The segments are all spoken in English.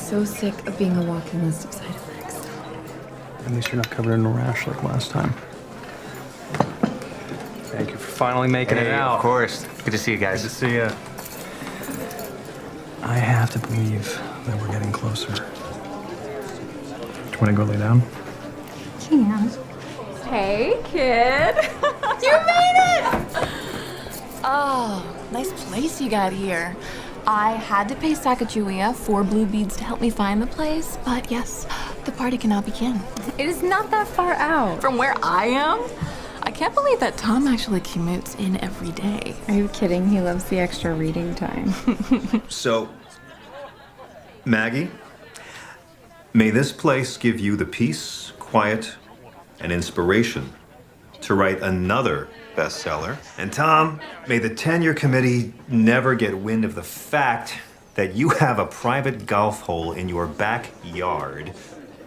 so sick of being a walking list of side effects. At least you're not covered in a rash like last time. Thank you for finally making it out. Of course. Good to see you guys. Good to see you. I have to believe that we're getting closer. Do you want to go lay down? Can. Hey, kid. You made it! Oh, nice place you got here. I had to pay Sacagawea 4 blue beads to help me find the place, but yes, the party can now begin. It is not that far out. From where I am? I can't believe that Tom actually commutes in every day. Are you kidding? He loves the extra reading time. So, Maggie, may this place give you the peace, quiet, and inspiration to write another bestseller. And Tom, may the tenure committee never get wind of the fact that you have a private golf hole in your backyard,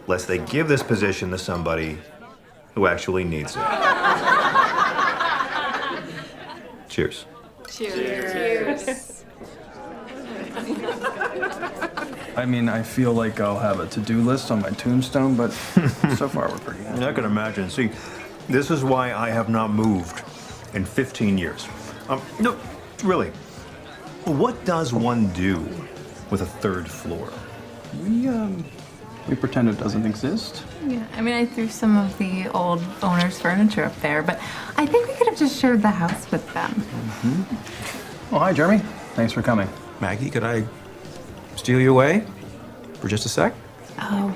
lest they give this position to somebody who actually needs it. Cheers. Cheers. I mean, I feel like I'll have a to-do list on my tombstone, but so far we're pretty happy. I can imagine. See, this is why I have not moved in 15 years. No, really. What does one do with a third floor? We pretend it doesn't exist. Yeah, I mean, I threw some of the old owner's furniture up there, but I think we could have just shared the house with them. Oh, hi, Jeremy. Thanks for coming. Maggie, could I steal you away for just a sec? Oh,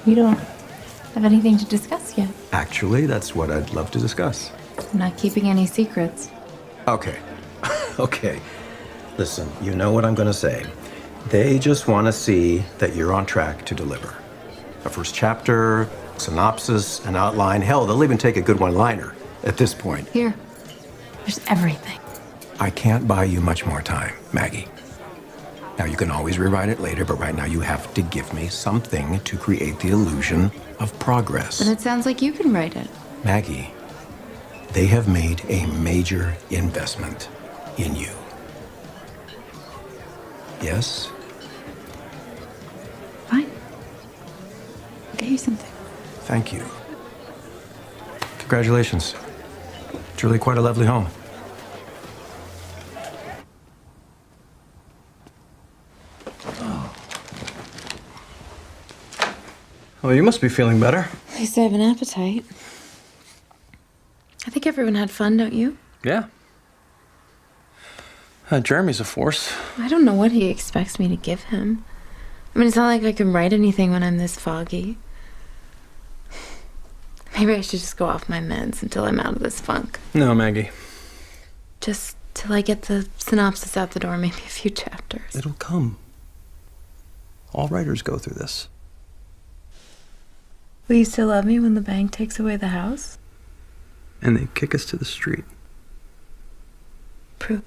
we don't have anything to discuss yet. Actually, that's what I'd love to discuss. I'm not keeping any secrets. Okay. Okay. Listen, you know what I'm going to say. They just want to see that you're on track to deliver. A first chapter, synopsis, an outline. Hell, they'll even take a good one-liner at this point. Here, there's everything. I can't buy you much more time, Maggie. Now, you can always rewrite it later, but right now you have to give me something to create the illusion of progress. But it sounds like you can write it. Maggie, they have made a major investment in you. Yes? Fine. I'll get you something. Thank you. Congratulations. It's really quite a lovely home. Well, you must be feeling better. At least I have an appetite. I think everyone had fun, don't you? Yeah. Jeremy's a force. I don't know what he expects me to give him. I mean, it's not like I can write anything when I'm this foggy. Maybe I should just go off my meds until I'm out of this funk. No, Maggie. Just till I get the synopsis out the door, maybe a few chapters. It'll come. All writers go through this. Will you still love me when the bank takes away the house? And they kick us to the street. Prove it.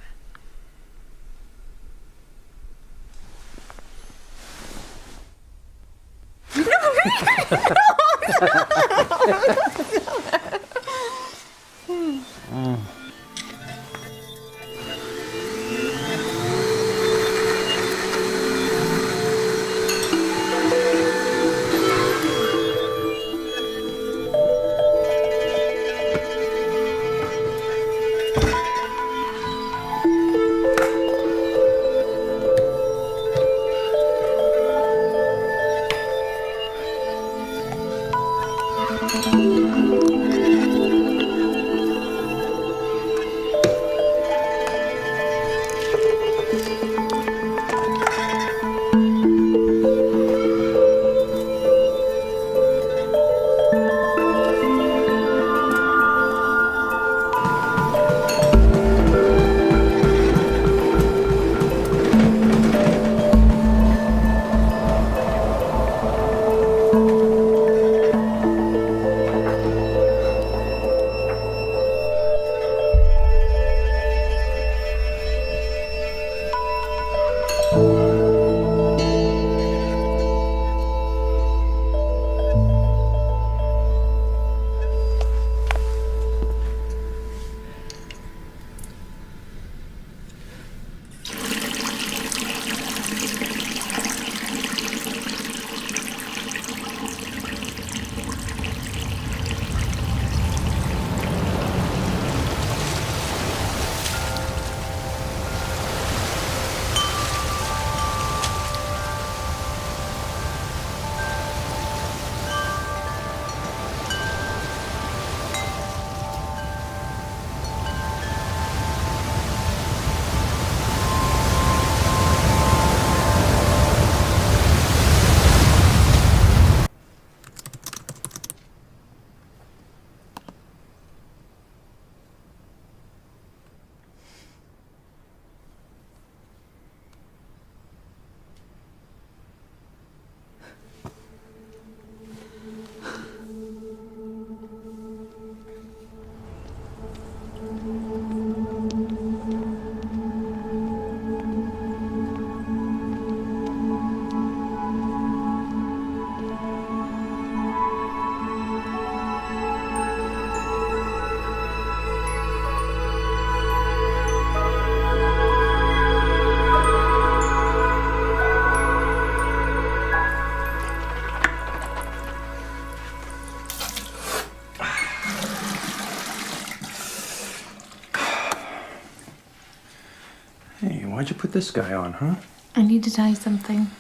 Hey, why'd you put this guy on, huh? I need to tell you something.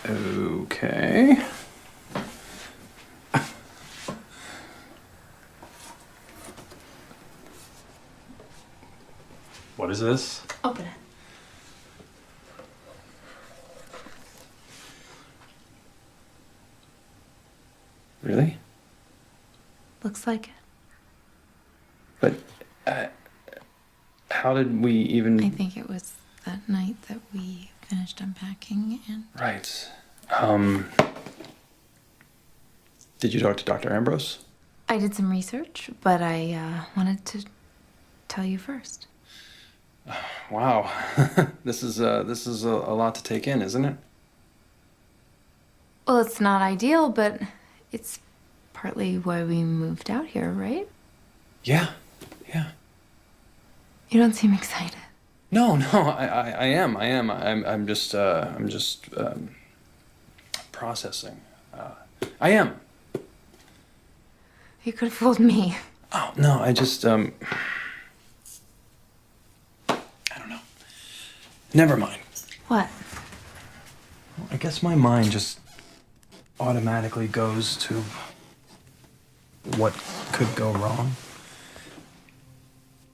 Okay. What is this? Open it. Really? Looks like it. But how did we even? I think it was that night that we finished unpacking and... Right. Did you talk to Dr. Ambrose? I did some research, but I wanted to tell you first. Wow. This is a lot to take in, isn't it? Well, it's not ideal, but it's partly why we moved out here, right? Yeah. Yeah. You don't seem excited. No, I am. I'm just processing. I am. You could have fooled me. Oh, no, I just, I don't know. Never mind. What? I guess my mind just automatically goes to what could go wrong.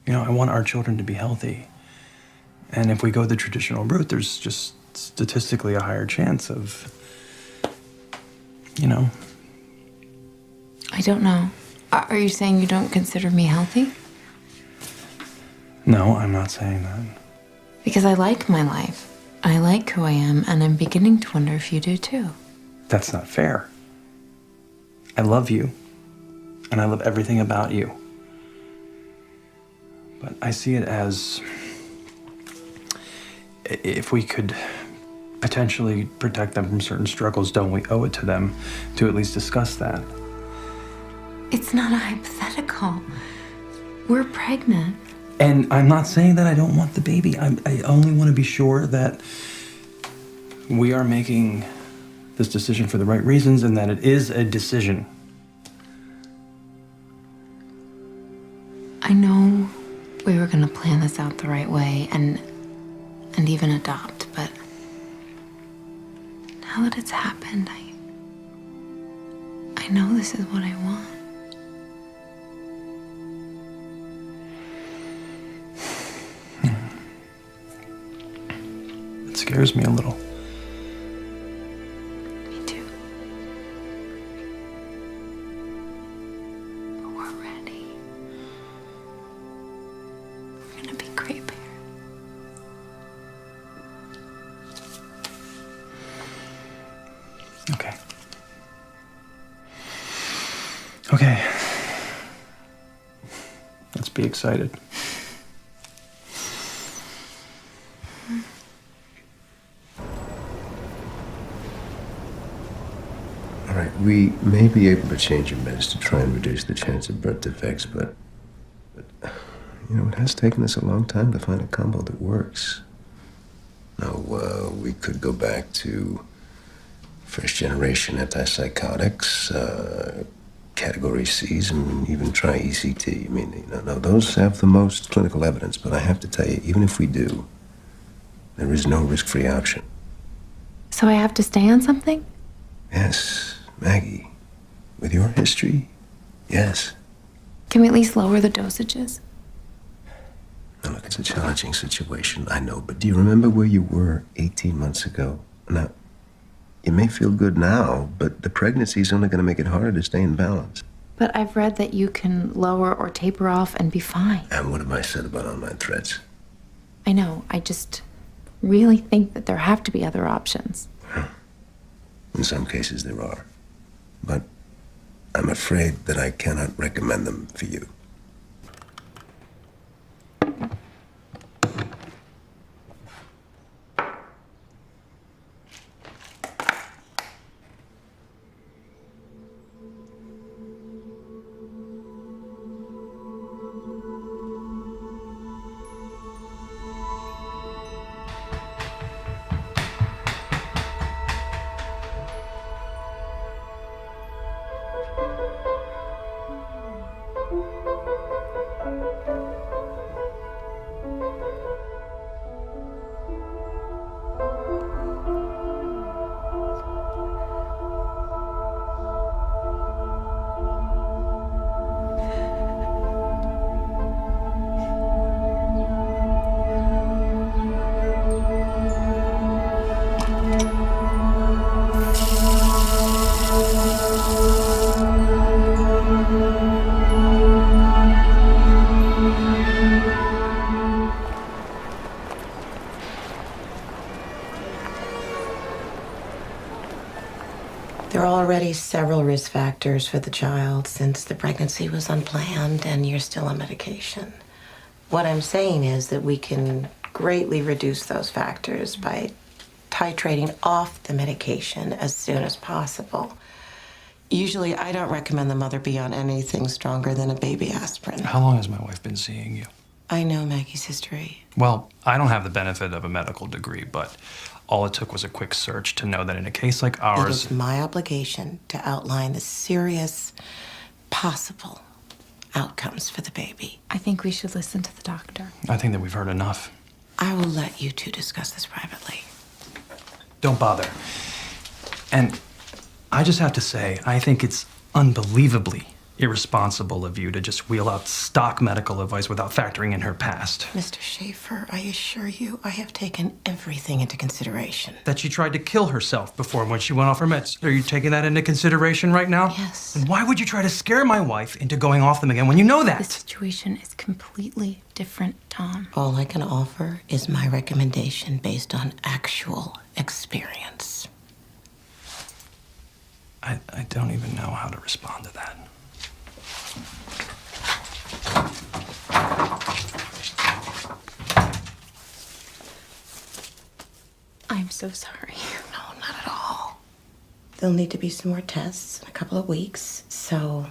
You know, I want our children to be healthy. And if we go the traditional route, there's just statistically a higher chance of, you know. I don't know. Are you saying you don't consider me healthy? No, I'm not saying that. Because I like my life. I like who I am, and I'm beginning to wonder if you do too. That's not fair. I love you, and I love everything about you. But I see it as if we could potentially protect them from certain struggles, don't we owe it to them to at least discuss that? It's not a hypothetical. We're pregnant. And I'm not saying that I don't want the baby. I only want to be sure that we are making this decision for the right reasons and that it is a decision. I know we were gonna plan this out the right way and even adopt, but now that it's happened, I know this is what I want. It scares me a little. Me too. But we're ready. We're gonna be great parents. Okay. Okay. Let's be excited. All right, we may be able to change your meds to try and reduce the chance of birth defects, but you know, it has taken us a long time to find a combo that works. Now, we could go back to first-generation antipsychotics, category Cs, and even try ECT. I mean, you know, now those have the most clinical evidence, but I have to tell you, even if we do, there is no risk-free option. So I have to stay on something? Yes, Maggie, with your history, yes. Can we at least lower the dosages? Now, look, it's a challenging situation, I know, but do you remember where you were 18 months ago? Now, you may feel good now, but the pregnancy is only going to make it harder to stay in balance. But I've read that you can lower or taper off and be fine. And what have I said about online threats? I know, I just really think that there have to be other options. In some cases, there are. But I'm afraid that I cannot recommend them for you. There are already several risk factors for the child since the pregnancy was unplanned and you're still on medication. What I'm saying is that we can greatly reduce those factors by titrating off the medication as soon as possible. Usually, I don't recommend the mother be on anything stronger than a baby aspirin. How long has my wife been seeing you? I know Maggie's history. Well, I don't have the benefit of a medical degree, but all it took was a quick search to know that in a case like It ours. is my obligation to outline the serious possible outcomes for the baby. I think we should listen to the doctor. I think that we've heard enough. I will let you two discuss this privately. Don't bother. And I just have to say, I think it's unbelievably irresponsible of you to just wheel out stock medical advice without factoring in her past. Mr. Schaefer, I assure you, I have taken everything into consideration. That she tried to kill herself before when she went off her meds. Are you taking that into consideration right now? Yes. And why would you try to scare my wife into going off them again when you know that? The situation is completely different, Tom. All I can offer is my recommendation based on actual experience. I don't even know how to respond to that. I'm so sorry. No, not at all. There'll need to be some more tests in a couple of weeks, so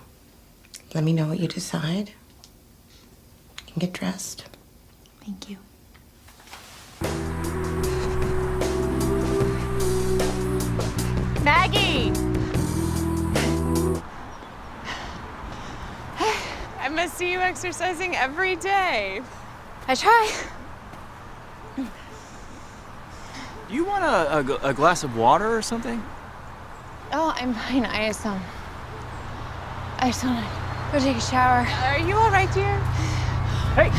let me know what you decide. You can get dressed. Thank you. Maggie! I must see you exercising every day. I try. Do you want a glass of water or something? Oh, I'm fine. I just want to go take a shower. Are you all right, dear? Hey!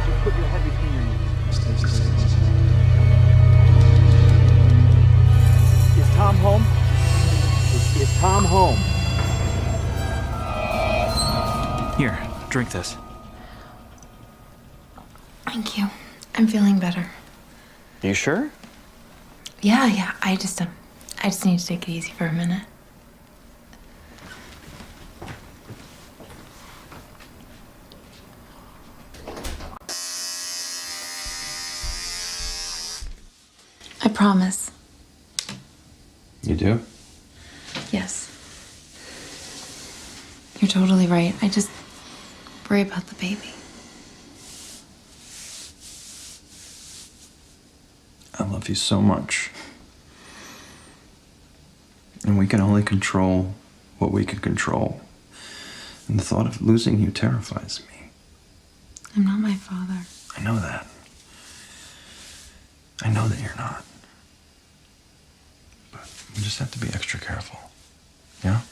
Just put your head between your knees. Is Tom home? Is Tom home? Here, drink this. Thank you. I'm feeling better. You sure? Yeah. I just need to take it easy for a minute. I promise. You do? Yes. You're totally right. I just worry about the baby. I love you so much. And we can only control what we can control. And the thought of losing you terrifies me. I'm not my father. I know that. I know that you're not. But we just have to be extra careful. Yeah?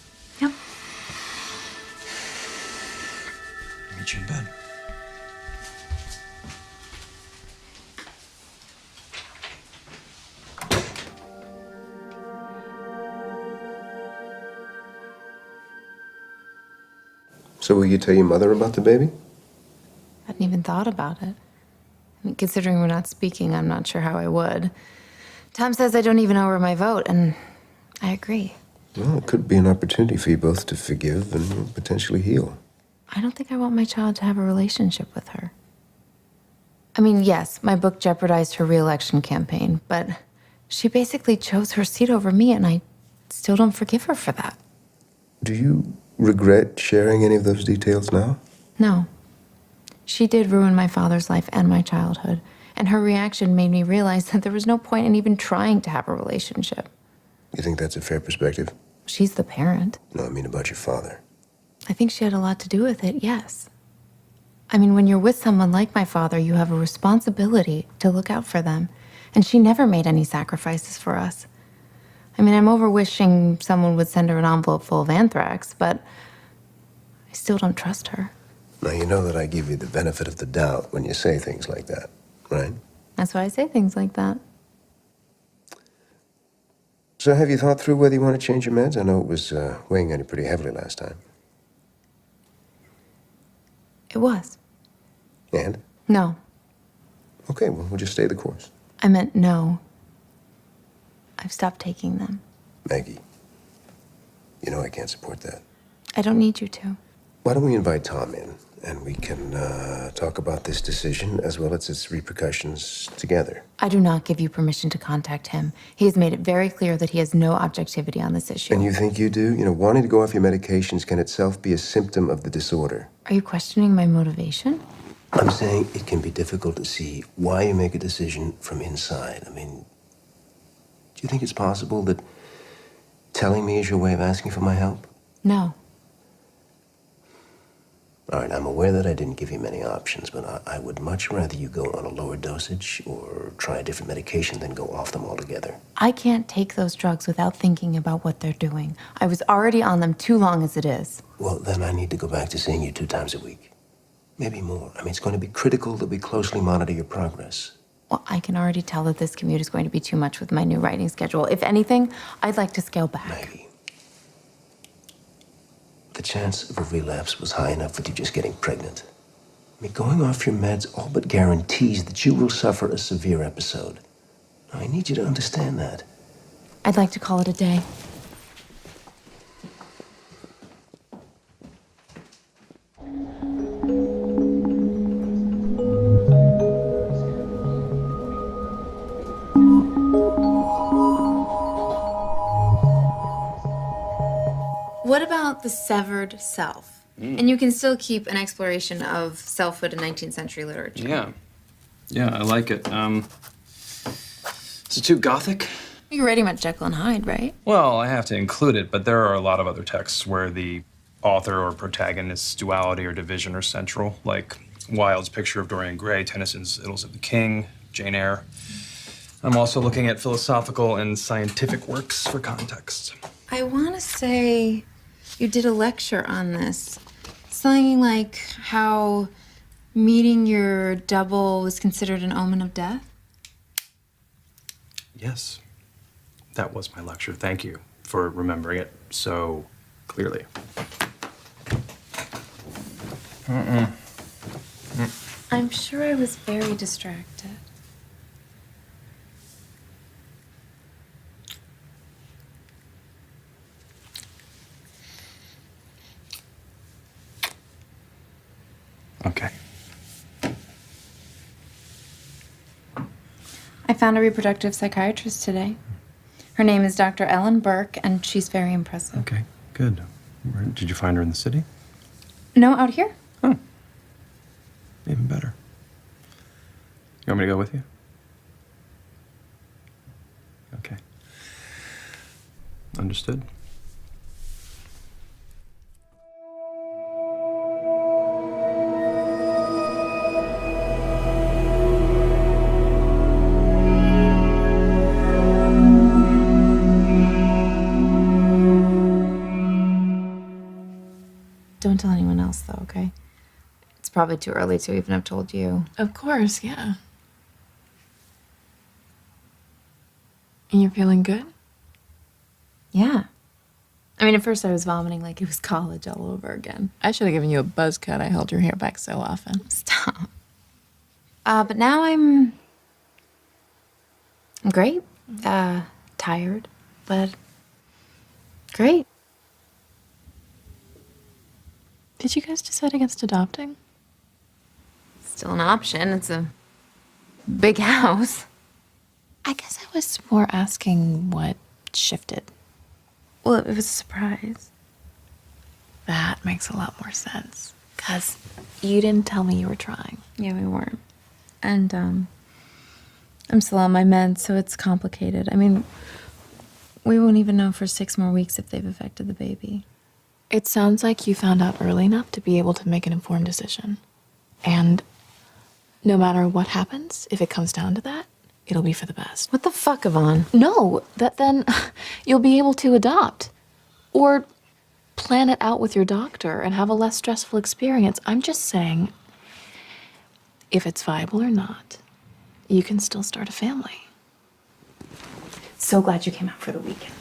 Yep. Meet you in bed. So will you tell your mother about the baby? I hadn't even thought about it. I mean, considering we're not speaking, I'm not sure how I would. Tom says I don't even owe her my vote, and I agree. Well, it could be an opportunity for you both to forgive and potentially heal. I don't think I want my child to have a relationship with her. I mean, yes, my book jeopardized her re-election campaign, but she basically chose her seat over me, and I still don't forgive her for that. Do you regret sharing any of those details now? No. She did ruin my father's life and my childhood, and her reaction made me realize that there was no point in even trying to have a relationship. You think that's a fair perspective? She's the parent. No, I mean about your father. I think she had a lot to do with it, yes. I mean, when you're with someone like my father, you have a responsibility to look out for them, and she never made any sacrifices for us. I mean, I'm over wishing someone would send her an envelope full of anthrax, but I still don't trust her. Now, you know that I give you the benefit of the doubt when you say things like that, right? That's why I say things like that. So have you thought through whether you want to change your meds? I know it was weighing on you pretty heavily last time. It was. And? No. Okay, well, we'll just stay the course. I meant no. I've stopped taking them. Maggie, you know I can't support that. I don't need you to. Why don't we invite Tom in and we can talk about this decision as well as its repercussions together? I do not give you permission to contact him. He has made it very clear that he has no objectivity on this issue. And you think you do? You know, wanting to go off your medications can itself be a symptom of the disorder. Are you questioning my motivation? I'm saying it can be difficult to see why you make a decision from inside. I mean, do you think it's possible that telling me is your way of asking for my help? No. All right, I'm aware that I didn't give you many options, but I would much rather you go on a lower dosage or try a different medication than go off them altogether. I can't take those drugs without thinking about what they're doing. I was already on them too long as it is. Well, then I need to go back to seeing you 2 times a week. Maybe more. I mean, it's going to be critical that we closely monitor your progress. Well, I can already tell that this commute is going to be too much with my new writing schedule. If anything, I'd like to scale back. Maggie, the chance of a relapse was high enough with you just getting pregnant. I mean, going off your meds all but guarantees that you will suffer a severe episode. Now, I need you to understand that. I'd like to call it a day. What about the severed self? And you can still keep an exploration of selfhood in 19th century literature. Yeah, I like it. Is it too gothic? You're writing about Jekyll and Hyde, right? Well, I have to include it, but there are a lot of other texts where the author or protagonist's duality or division are central, like Wilde's Picture of Dorian Gray, Tennyson's Idylls of the King, Jane Eyre. I'm also looking at philosophical and scientific works for context. I want to say you did a lecture on this. Something like how meeting your double was considered an omen of death. Yes, that was my lecture. Thank you for remembering it so clearly. I'm sure I was very distracted. Okay. I found a reproductive psychiatrist today. Her name is Dr. Ellen Burke, and she's very impressive. Okay, good. Did you find her in the city? No, out here? Oh, even better. You want me to go with you? Okay. Understood. Don't tell anyone else, though, okay? It's probably too early to even have told you. Of course, yeah. And you're feeling good? Yeah. I mean, at first I was vomiting like it was college all over again. I should have given you a buzz cut. I held your hair back so often. Stop. But now I'm great. Tired, but great. Did you guys decide against adopting? Still an option. It's a big house. I guess I was more asking what shifted. Well, it was a surprise. That makes a lot more sense. Because you didn't tell me you were trying. Yeah, we weren't. And, I'm still on my meds, so it's complicated. I mean, we won't even know for 6 more weeks if they've affected the baby. It sounds like you found out early enough to be able to make an informed decision. And no matter what happens, if it comes down to that, it'll be for the best. What the fuck, Yvonne? No, that then you'll be able to adopt. Or plan it out with your doctor and have a less stressful experience. I'm just saying, if it's viable or not, you can still start a family. So glad you came out for the weekend.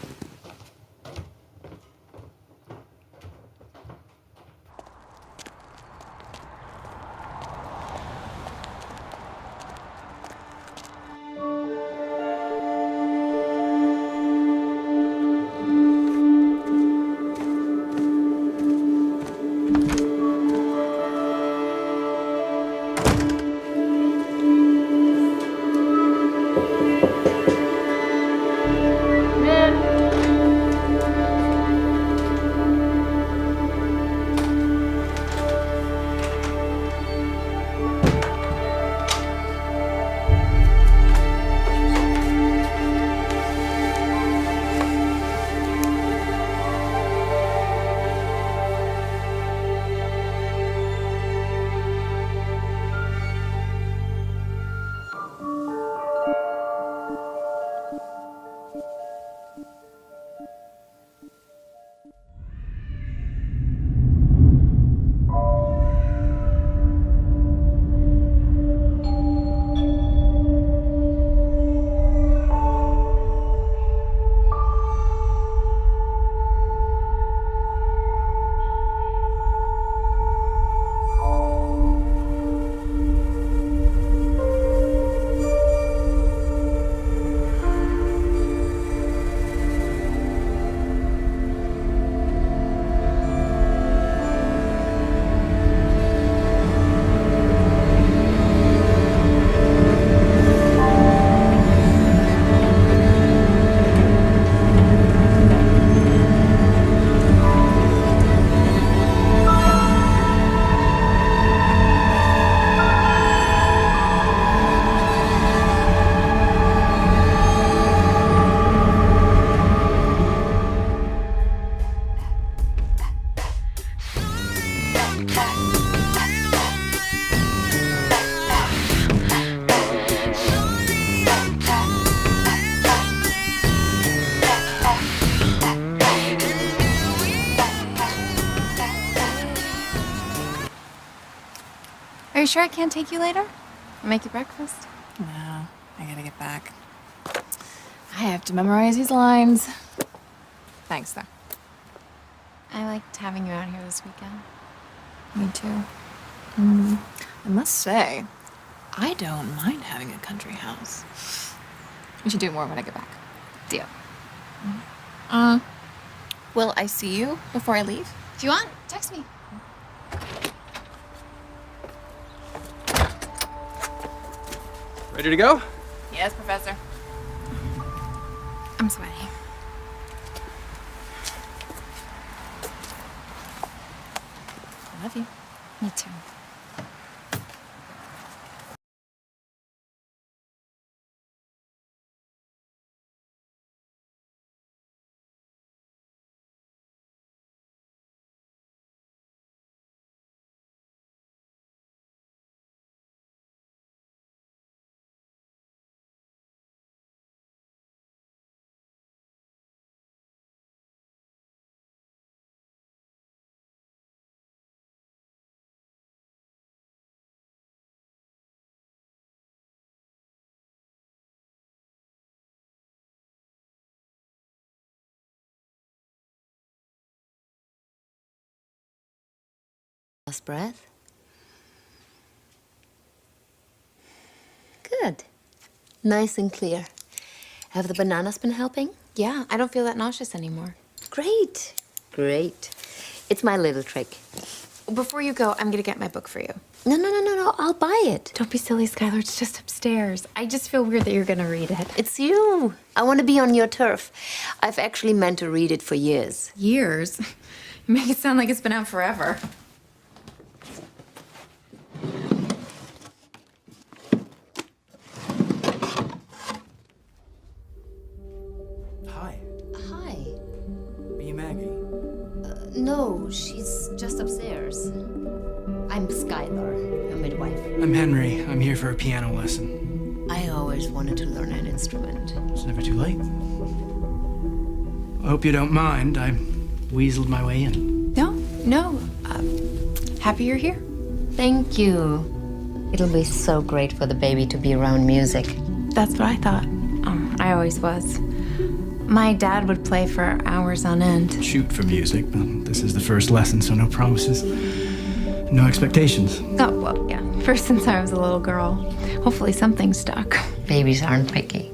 sure I can't take you later? I'll make you breakfast. No, I gotta get back. I have to memorize these lines. Thanks, though. I liked having you out here this weekend. Me too. I must say, I don't mind having a country house. We should do more when I get back. Deal. Will I see you before I leave? If you want, text me. Ready to go? Yes, Professor. I'm sweaty. I love you. Me too. Last breath. Good. Nice and clear. Have the bananas been helping? Yeah, I don't feel that nauseous anymore. Great. Great. It's my little trick. Before you go, I'm gonna get my book for you. No. I'll buy it. Don't be silly, Skylar. It's just upstairs. I just feel weird that you're gonna read it. It's you. I want to be on your turf. I've actually meant to read it for years. Years? You make it sound like it's been out forever. Hi. Hi. Are you Maggie? No, she's just upstairs. I'm Skylar, your midwife. I'm Henry. I'm here for a piano lesson. I always wanted to learn an instrument. It's never too late. I hope you don't mind. I weaseled my way in. No. Happy you're here. Thank you. It'll be so great for the baby to be around music. That's what I thought. I always was. My dad would play for hours on end. Shoot for music, but this is the first lesson, so no promises. No expectations. Oh, well, yeah. First since I was a little girl. Hopefully something stuck. Babies aren't picky.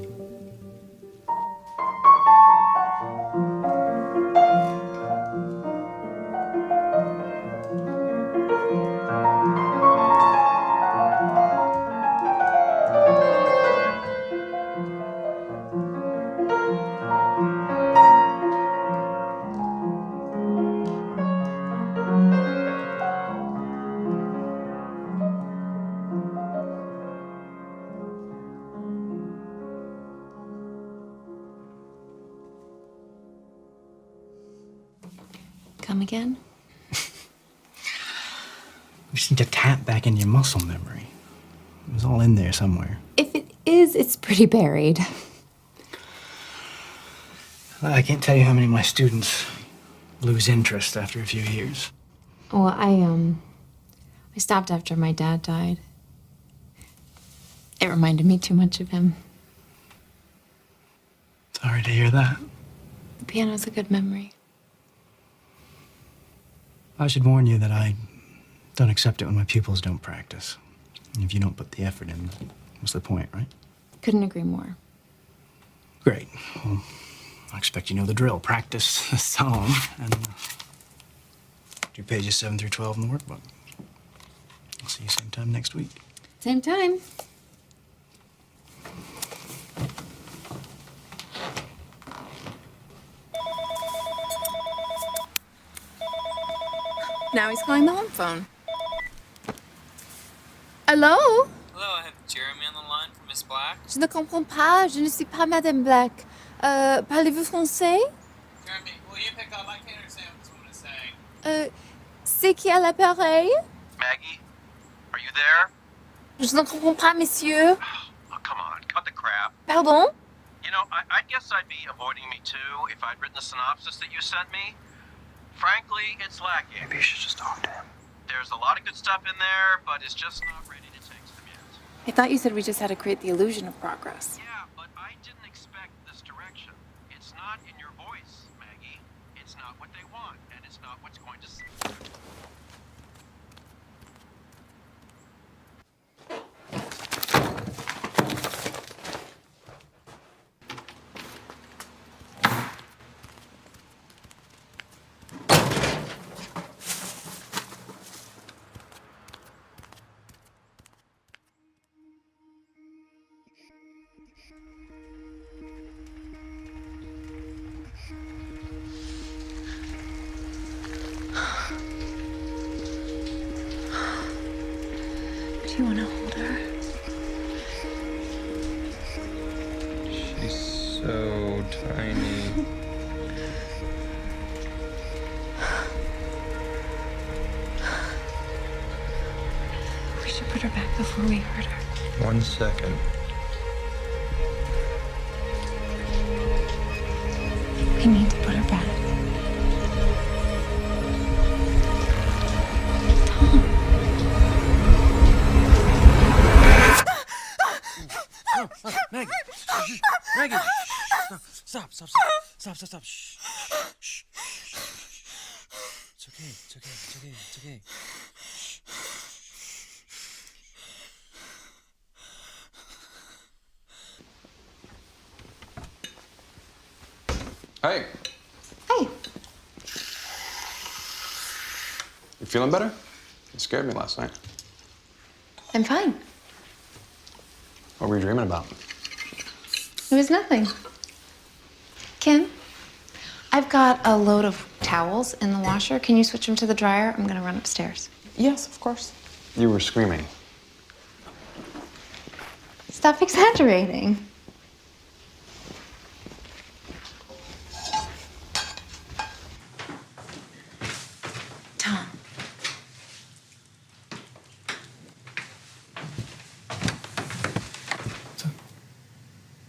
Come again? We just need to tap back into your muscle memory. It was all in there somewhere. If it is, it's pretty buried. I can't tell you how many of my students lose interest after a few years. Well, I stopped after my dad died. It reminded me too much of him. Sorry to hear that. The piano's a good memory. I should warn you that I don't accept it when my pupils don't practice. And if you don't put the effort in, what's the point, right? Couldn't agree more. Great. Well, I expect you know the drill. Practice the song and do pages 7 through 12 in the workbook. I'll see you same time next week. Same time. Now he's calling the home phone. Hello? Hello, I have Jeremy on the line from Miss Black. Je ne comprends pas. Je ne suis pas Madame Black. Parlez-vous français? Jeremy, will you pick up? I can't understand what this woman is saying. C'est qui à l'appareil? Maggie, are you there? Je ne comprends pas, monsieur. Oh, come on, cut the crap. Pardon? You know, I guess I'd be avoiding me too if I'd written the synopsis that you sent me. Frankly, it's lacking. Maybe you should just talk to him. There's a lot of good stuff in there, but it's just not ready to take some yet. I thought you said we just had to create the illusion of progress. Yeah, but I didn't expect this direction. It's not in your voice, Maggie. It's not what they want, and it's not what's going to... Do you want to hold her? She's so tiny. We should put her back before we hurt her. 1 second. We need to put her back. Maggie! Maggie! Stop! Shh! Shh! It's okay. Hey. Hey. You feeling better? You scared me last night. I'm fine. What were you dreaming about? It was nothing. Kim, I've got a load of towels in the washer. Can you switch them to the dryer? I'm gonna run upstairs. Yes, of course. You were screaming. Stop exaggerating. Tom.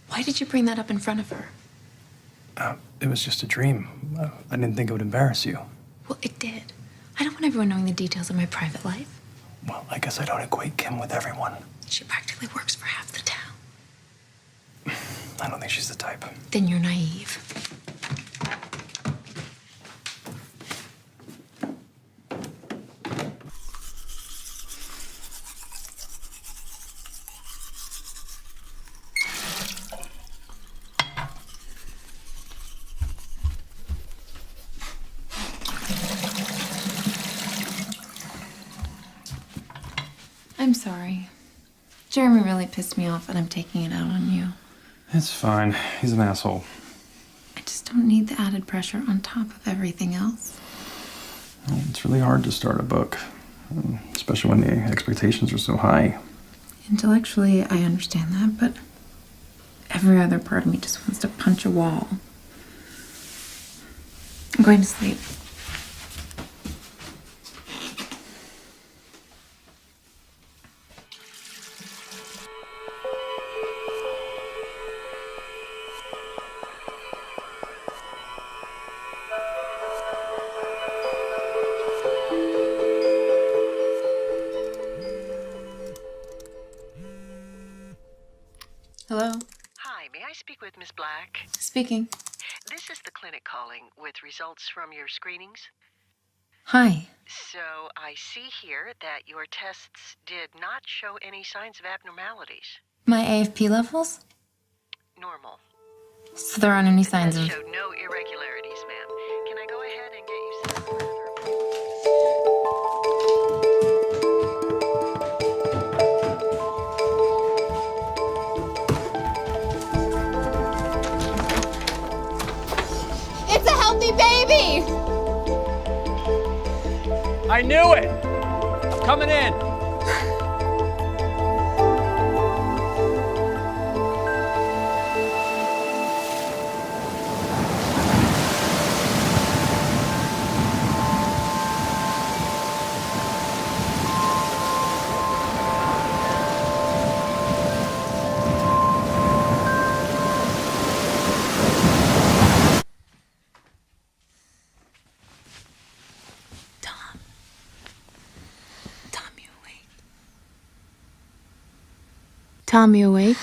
Why did you bring that up in front of her? It was just a dream. I didn't think it would embarrass you. Well, it did. I don't want everyone knowing the details of my private life. Well, I guess I don't equate Kim with everyone. She practically works for half the town. I don't think she's the type. Then you're naive. I'm sorry. Jeremy really pissed me off and I'm taking it out on you. It's fine. He's an asshole. I just don't need the added pressure on top of everything else. Well, it's really hard to start a book, especially when the expectations are so high. Intellectually, I understand that, but every other part of me just wants to punch a wall. I'm going to sleep. Hello? Hi, may I speak with Miss Black? Speaking. This is the clinic calling with results from your screenings. Hi. So I see here that your tests did not show any signs of abnormalities. My AFP levels? Normal. So there aren't any signs Tests of... showed no irregularities, ma'am. Can I go ahead and get you sent further? It's a healthy baby! I knew it! I'm coming in! Tom, you awake?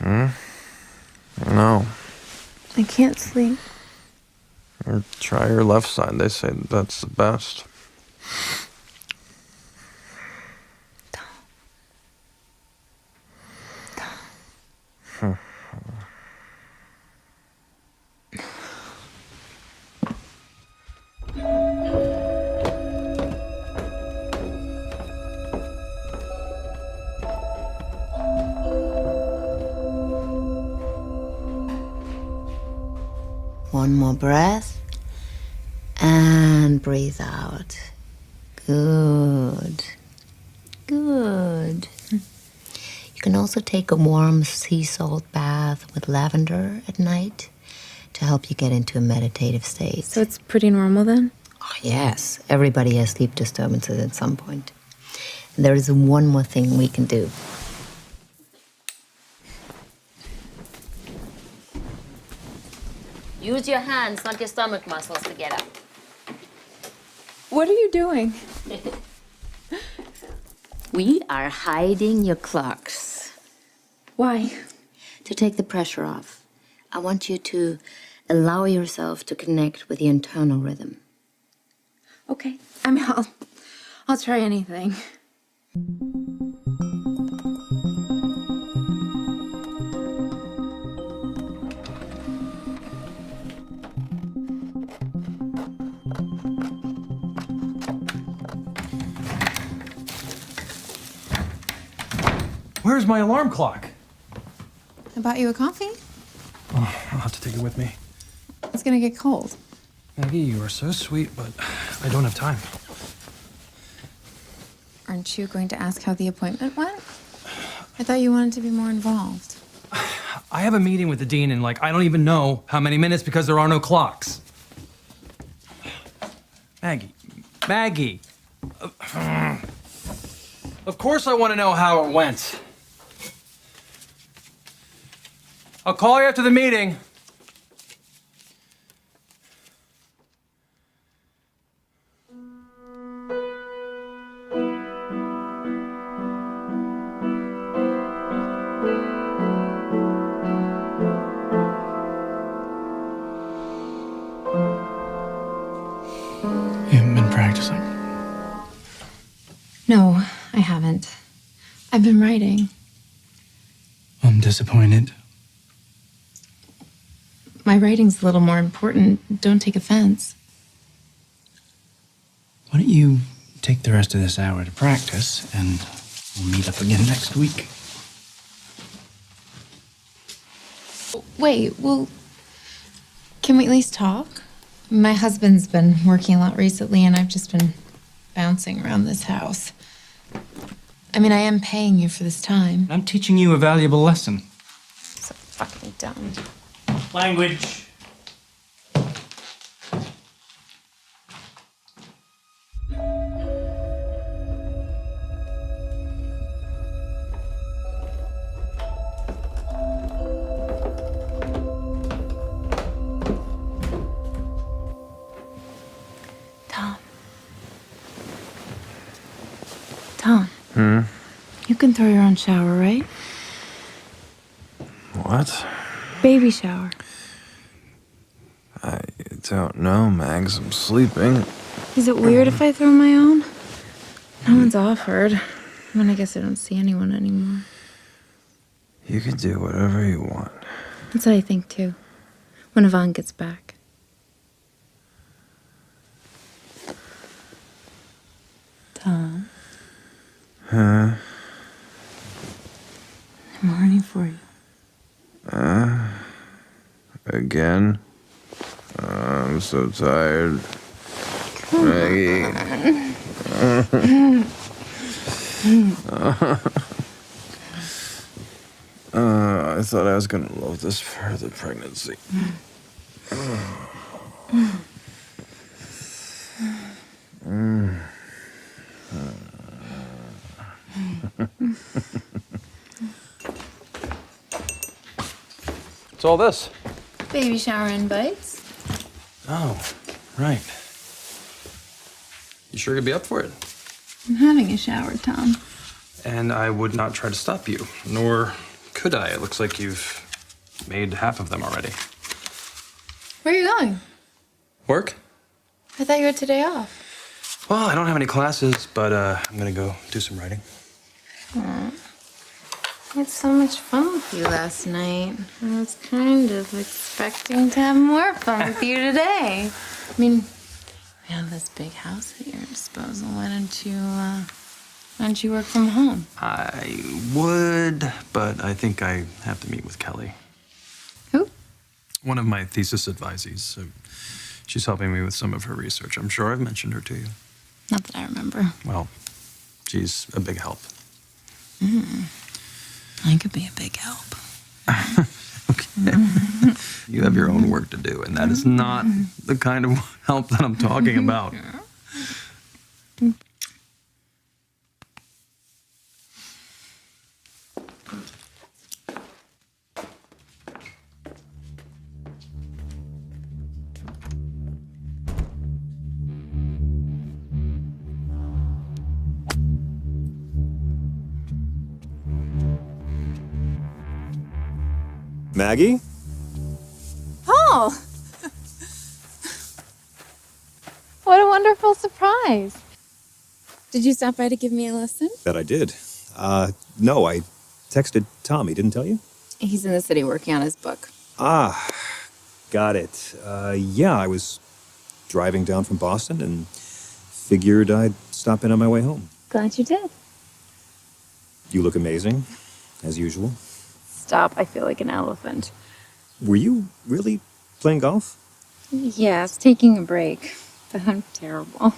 No. I can't sleep. Or try your left side. They say that's the best. One more breath. And breathe out. Good. Good. You can also take a warm sea salt bath with lavender at night to help you get into a meditative state. So it's pretty normal then? Oh, yes. Everybody has sleep disturbances at some point. And there is one more thing we can do. Use your hands, not your stomach muscles, to get up. What are you doing? We are hiding your clocks. Why? To take the pressure off. I want you to allow yourself to connect with the internal rhythm. Okay. I'll try anything. Where's my alarm clock? I bought you a coffee? Oh, I'll have to take it with me. It's gonna get cold. Maggie, you are so sweet, but I don't have time. Aren't you going to ask how the appointment went? I thought you wanted to be more involved. I have a meeting with the dean in I don't even know how many minutes because there are no clocks. Maggie. Of course I want to know how it went. I'll call you after the meeting. You haven't been practicing. No, I haven't. I've been writing. I'm disappointed. My writing's a little more important. Don't take offense. Why don't you take the rest of this hour to practice, and we'll meet up again next week. Wait, well, can we at least talk? My husband's been working a lot recently, and I've just been bouncing around this house. I mean, I am paying you for this time. I'm teaching you a valuable lesson. So fucking dumb. Language. Tom. You can throw your own shower, right? What? Baby shower. I don't know, Mags. I'm sleeping. Is it weird if I throw my own? No one's offered. I mean, I guess I don't see anyone anymore. You can do whatever you want. That's what I think, too. When Yvonne gets back. Tom. Huh? I'm horny for you. Again? I'm so tired. Maggie. I thought I was gonna love this for the pregnancy. What's all this? Baby shower invites. Oh, right. You sure you'd be up for it? I'm having a shower, Tom. And I would not try to stop you, nor could I. It looks like you've made half of them already. Where are you going? Work? I thought you had today off. Well, I don't have any classes, but I'm gonna go do some writing. I had so much fun with you last night. I was kind of expecting to have more fun with you today. I mean, we have this big house at your disposal. Why don't you work from home? I would, but I think I have to meet with Kelly. Who? One of my thesis advisees. She's helping me with some of her research. I'm sure I've mentioned her to you. Not that I remember. Well, she's a big help. I could be a big help. You have your own work to do, and that is not the kind of help that I'm talking about. Maggie? Paul! What a wonderful surprise. Did you stop by to give me a lesson? That I did. No, I texted Tom. He didn't tell you? He's in the city working on his book. Ah, got it. Yeah, I was driving down from Boston and figured I'd stop in on my way home. Glad you did. You look amazing, as usual. Stop, I feel like an elephant. Were you really playing golf? Yes, taking a break, but I'm terrible.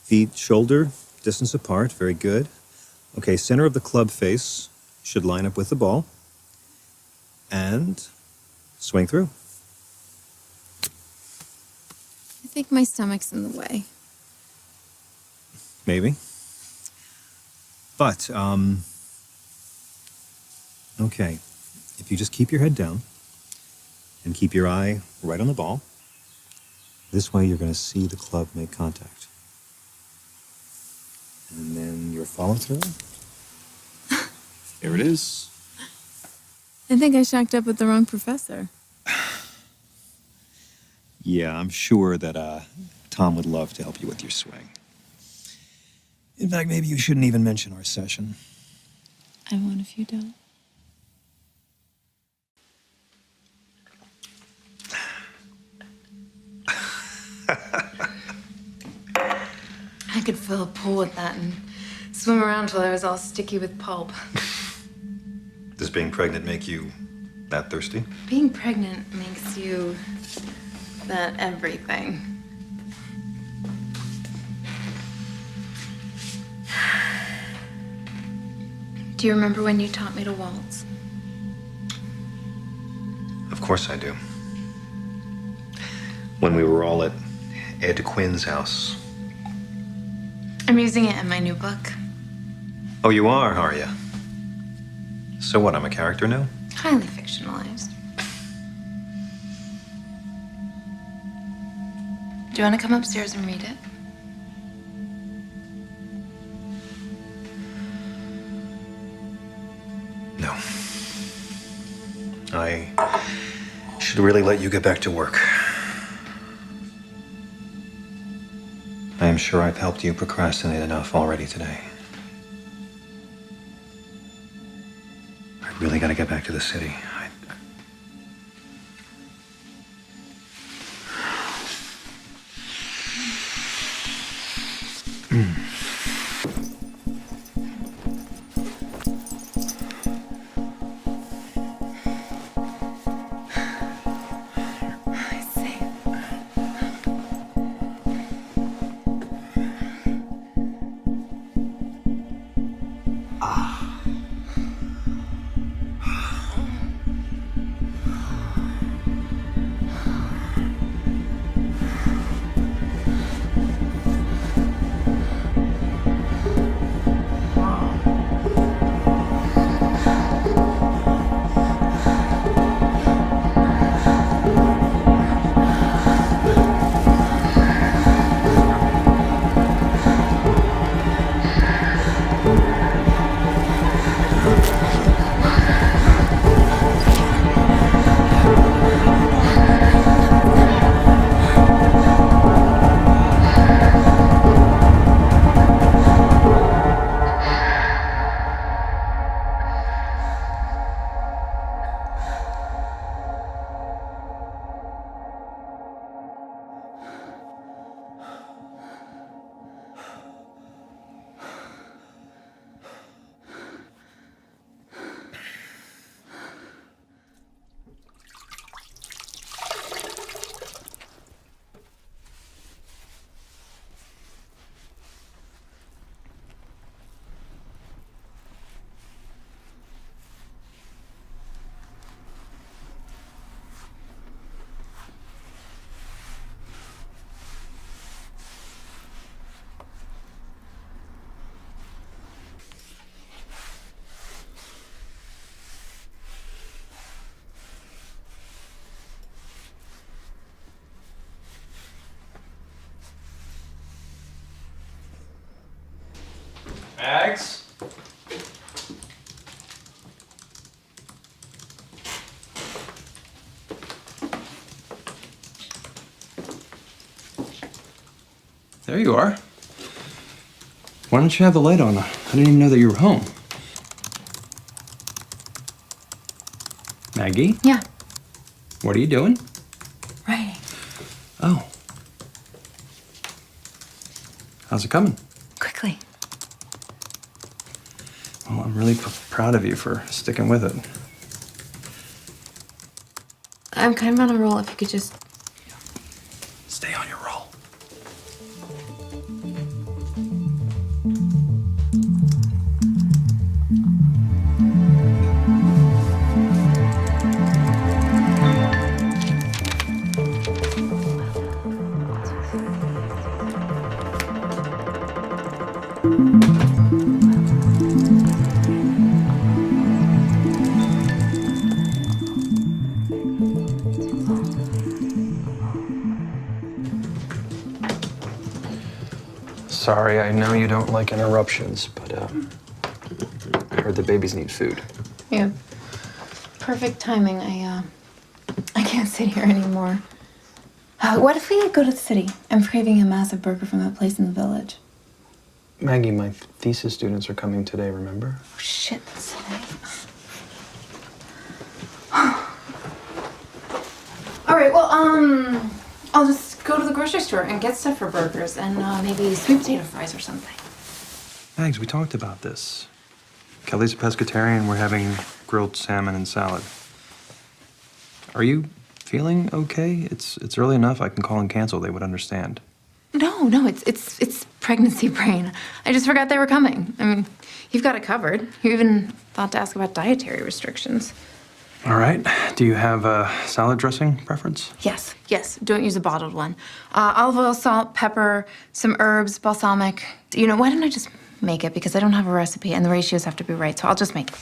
Feet, shoulder, distance apart. Very good. Okay, center of the club face should line up with the ball. And swing through. I think my stomach's in the way. Maybe. But, okay. If you just keep your head down and keep your eye right on the ball, this way you're going to see the club make contact. And then your follow through. There it is. I think I shacked up with the wrong professor. Yeah, I'm sure that Tom would love to help you with your swing. In fact, maybe you shouldn't even mention our session. I won't if you don't. I could fill a pool with that and swim around till I was all sticky with pulp. Does being pregnant make you that thirsty? Being pregnant makes you that everything. Do you remember when you taught me to waltz? Of course I do. When we were all at Ed Quinn's house. I'm using it in my new book. Oh, you are you? So what, I'm a character now? Highly fictionalized. Do you want to come upstairs and read it? No. I should really let you get back to work. I am sure I've helped you procrastinate enough already today. I really gotta get back to the city. Max? There you are. Why don't you have the light on? I didn't even know that you were home. Maggie? Yeah. What are you doing? Writing. Oh. How's it coming? Quickly. Well, I'm really proud of you for sticking with it. I'm kind of on a roll. If you could just... Stay on your roll. Sorry, I know you don't like interruptions, but I heard the babies need food. Yeah. Perfect timing. I can't sit here anymore. What if we go to the city? I'm craving a massive burger from that place in the village. Maggie, my thesis students are coming today, remember? Oh, shit, that's today. All right, well, I'll just go to the grocery store and get stuff for burgers and maybe sweet potato fries or something. Mags, we talked about this. Kelly's a pescatarian. We're having grilled salmon and salad. Are you feeling okay? It's early enough. I can call and cancel. They would understand. No, it's pregnancy brain. I just forgot they were coming. I mean, you've got it covered. You even thought to ask about dietary restrictions. All right. Do you have a salad dressing preference? Yes. Don't use a bottled one. Olive oil, salt, pepper, some herbs, balsamic. You know, why don't I just make it? Because I don't have a recipe and the ratios have to be right, so I'll just make it.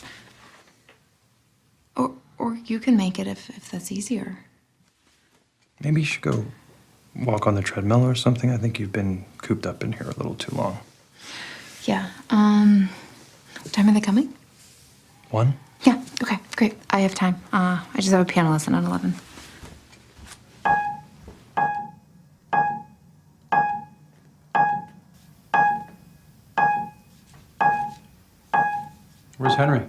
Or you can make it if that's easier. Maybe you should go walk on the treadmill or something. I think you've been cooped up in here a little too long. Yeah. What time are they coming? 1? Yeah, okay, great. I have time. I just have a piano lesson at 11. Where's Henry?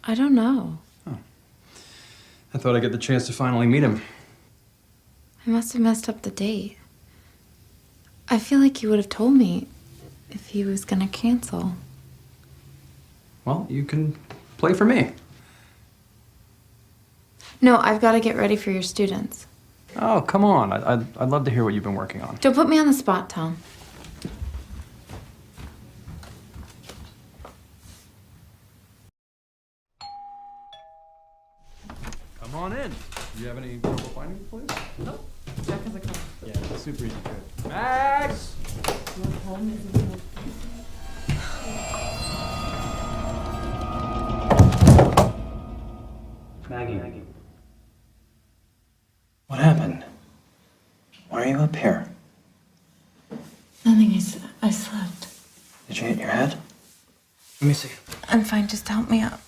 I don't know. I thought I'd get the chance to finally meet him. I must have messed up the date. I feel like you would have told me if he was gonna cancel. Well, you can play for me. No, I've got to get ready for your students. Oh, come on. I'd love to hear what you've been working on. Don't put me on the spot, Tom. Come on in. Do you have any trouble finding the place? No. Jack has a car. Yeah, it's super easy. Good. Max! Maggie. What happened? Why are you up here? Nothing, I slept. Did you hit your head? Let me see. I'm fine, just help me up.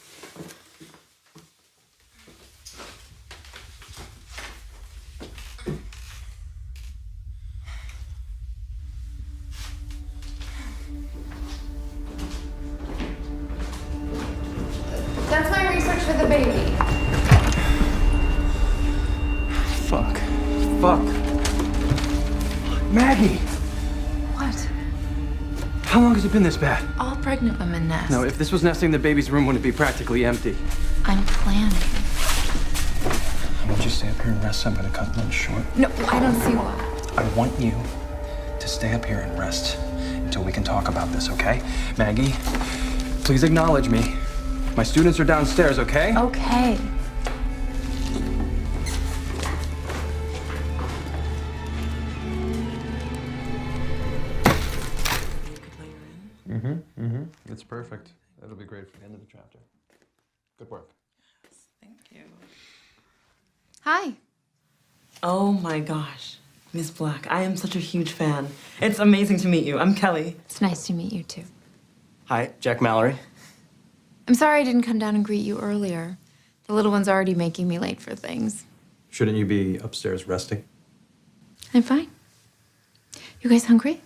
That's my research for the baby. Fuck. Maggie! What? How long has it been this bad? All pregnant women nest. No, if this was nesting, the baby's room wouldn't be practically empty. I'm planning. I want you to stay up here and rest. I'm gonna cut lunch short. No, I don't see why. I want you to stay up here and rest until we can talk about this, okay? Maggie, please acknowledge me. My students are downstairs, okay? Okay. It's perfect. That'll be great for the end of the chapter. Good work. Thank you. Hi. Oh my gosh. Miss Black, I am such a huge fan. It's amazing to meet you. I'm Kelly. It's nice to meet you, too. Hi, Jack Mallory. I'm sorry I didn't come down and greet you earlier. The little one's already making me late for things. Shouldn't you be upstairs resting? I'm fine. You guys hungry?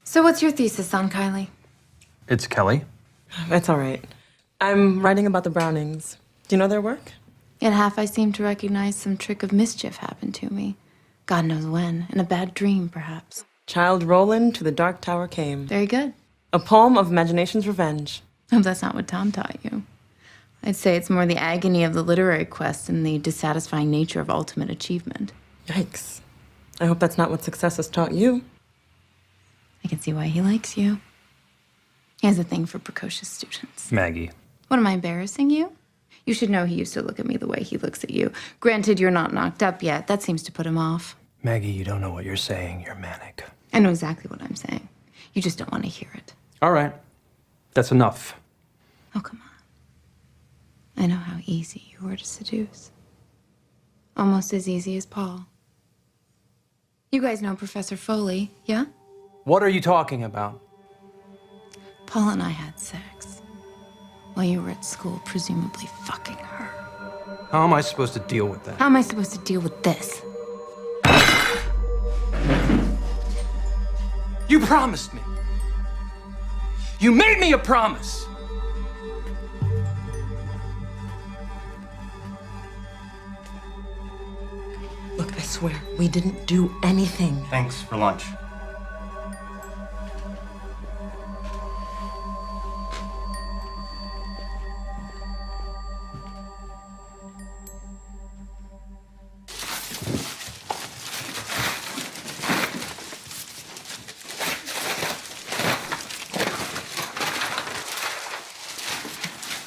So what's your thesis on Kylie? It's Kelly. It's all right. I'm writing about the Brownings. Do you know their work? At half, I seem to recognize some trick of mischief happened to me. God knows when. In a bad dream, perhaps. Child Roland to the Dark Tower came. Very good. A poem of imagination's revenge. Hope that's not what Tom taught you. I'd say it's more the agony of the literary quest and the dissatisfying nature of ultimate achievement. Yikes. I hope that's not what success has taught you. I can see why he likes you. He has a thing for precocious students. Maggie. What, am I embarrassing you? You should know he used to look at me the way he looks at you. Granted, you're not knocked up yet. That seems to put him off. Maggie, you don't know what you're saying. You're manic. I know exactly what I'm saying. You just don't want to hear it. All right. That's enough. Oh, come on. I know how easy you were to seduce. Almost as easy as Paul. You guys know Professor Foley, yeah? What are you talking about? Paul and I had sex. While you were at school, presumably fucking her. How am I supposed to deal with that? How am I supposed to deal with this? You promised me. You made me a promise. Look, I swear, we didn't do anything. Thanks for lunch.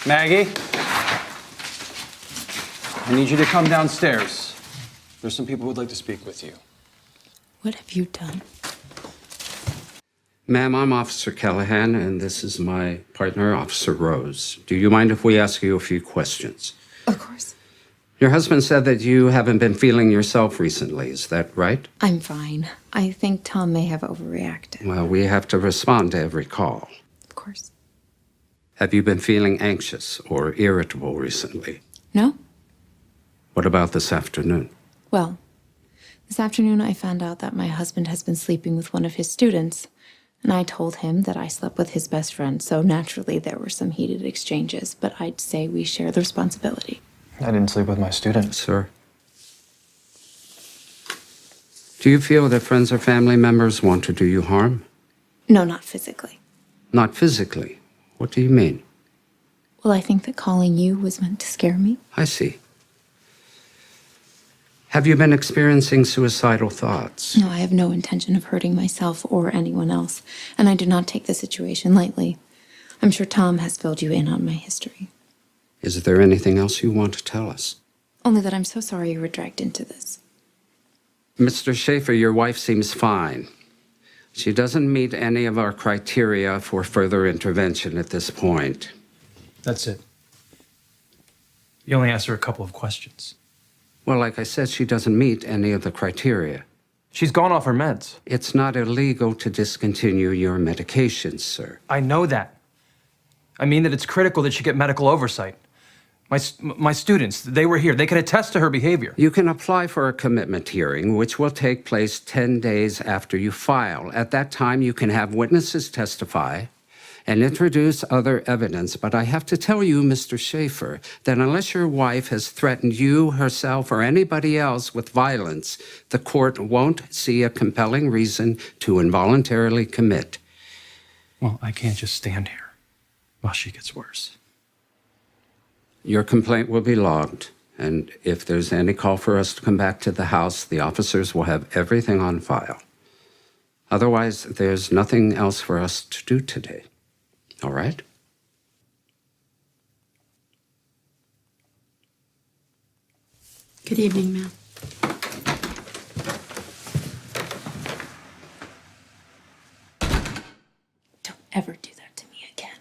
Maggie? I need you to come downstairs. There's some people who would like to speak with you. What have you done? Ma'am, I'm Officer Callahan, and this is my partner, Officer Rose. Do you mind if we ask you a few questions? Of course. Your husband said that you haven't been feeling yourself recently. Is that right? I'm fine. I think Tom may have overreacted. Well, we have to respond to every call. Of course. Have you been feeling anxious or irritable recently? No? What about this afternoon? Well, this afternoon I found out that my husband has been sleeping with one of his students. And I told him that I slept with his best friend, so naturally there were some heated exchanges, but I'd say we share the responsibility. I didn't sleep with my student. Sir? Do you feel that friends or family members want to do you harm? No, not physically. Not physically. What do you mean? Well, I think that calling you was meant to scare me. I see. Have you been experiencing suicidal thoughts? No, I have no intention of hurting myself or anyone else, and I do not take the situation lightly. I'm sure Tom has filled you in on my history. Is there anything else you want to tell us? Only that I'm so sorry you were dragged into this. Mr. Schaefer, your wife seems fine. She doesn't meet any of our criteria for further intervention at this point. That's it. You only asked her a couple of questions. Well, like I said, she doesn't meet any of the criteria. She's gone off her meds. It's not illegal to discontinue your medications, sir. I know that. I mean that it's critical that she get medical oversight. My students, they were here. They can attest to her behavior. You can apply for a commitment hearing, which will take place 10 days after you file. At that time, you can have witnesses testify and introduce other evidence. But I have to tell you, Mr. Schaefer, that unless your wife has threatened you, herself, or anybody else with violence, the court won't see a compelling reason to involuntarily commit. Well, I can't just stand here while she gets worse. Your complaint will be logged, and if there's any call for us to come back to the house, the officers will have everything on file. Otherwise, there's nothing else for us to do today. All right? Good evening, ma'am. Don't ever do that to me again.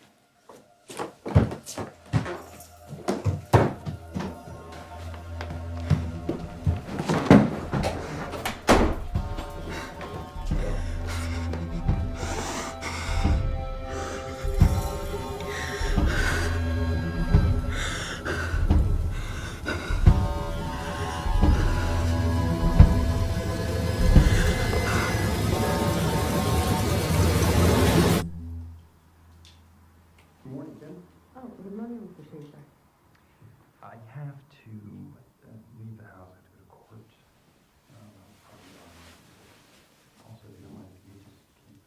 I have to leave the house. I have to go to court. Also, if you don't mind, if you just keep.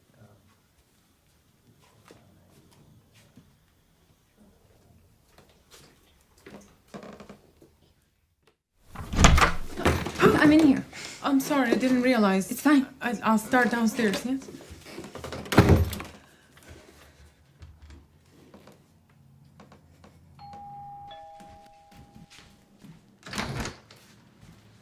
I'm in here. I'm sorry, I didn't realize. It's fine. I'll start downstairs, yes?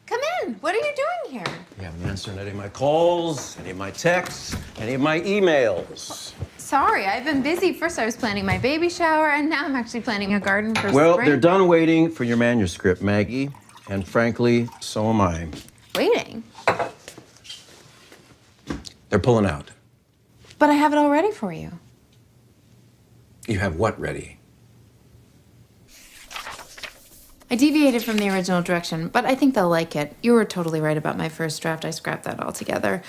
Come in. What are you doing here? You haven't answered any of my calls, any of my texts, any of my emails. Sorry, I've been busy. First I was planning my baby shower, and now I'm actually planning a garden for Well, spring. they're done waiting for your manuscript, Maggie. And frankly, so am I. Waiting? They're pulling out. But I have it all ready for you. You have what ready? I deviated from the original direction, but I think they'll like it. You were totally right about my first draft. I scrapped that altogether.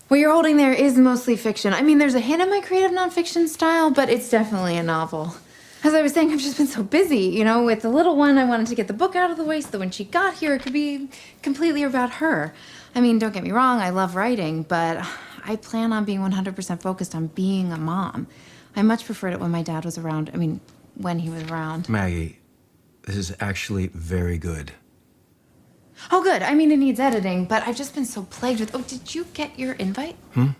What you're holding there is mostly fiction. I mean, there's a hint of my creative nonfiction style, but it's definitely a novel. As I was saying, I've just been so busy, you know, with the little one. I wanted to get the book out of the way so that when she got here, it could be completely about her. I mean, don't get me wrong, I love writing, but I plan on being 100% focused on being a mom. I much preferred it when my dad was around. I mean, when he was around. Maggie, this is actually very good. Oh, good. I mean, it needs editing, but I've just been so plagued with... Oh, did you get your invite?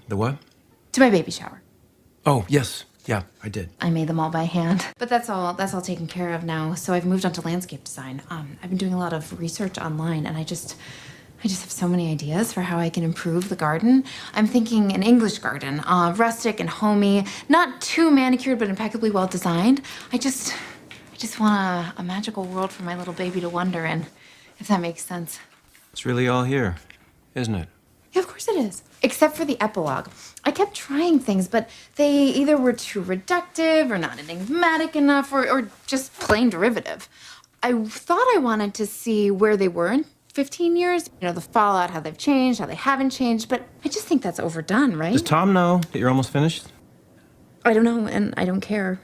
The what? To my baby shower. Oh, yes. Yeah, I did. I made them all by hand. But that's all taken care of now. So I've moved on to landscape design. I've been doing a lot of research online, and I just have so many ideas for how I can improve the garden. I'm thinking an English garden, rustic and homey, not too manicured, but impeccably well designed. I just want a magical world for my little baby to wander in, if that makes sense. It's really all here, isn't it? Yeah, of course it is. Except for the epilogue. I kept trying things, but they either were too reductive or not enigmatic enough or just plain derivative. I thought I wanted to see where they were in 15 years. You know, the fallout, how they've changed, how they haven't changed, but I just think that's overdone, right? Does Tom know that you're almost finished? I don't know, and I don't care.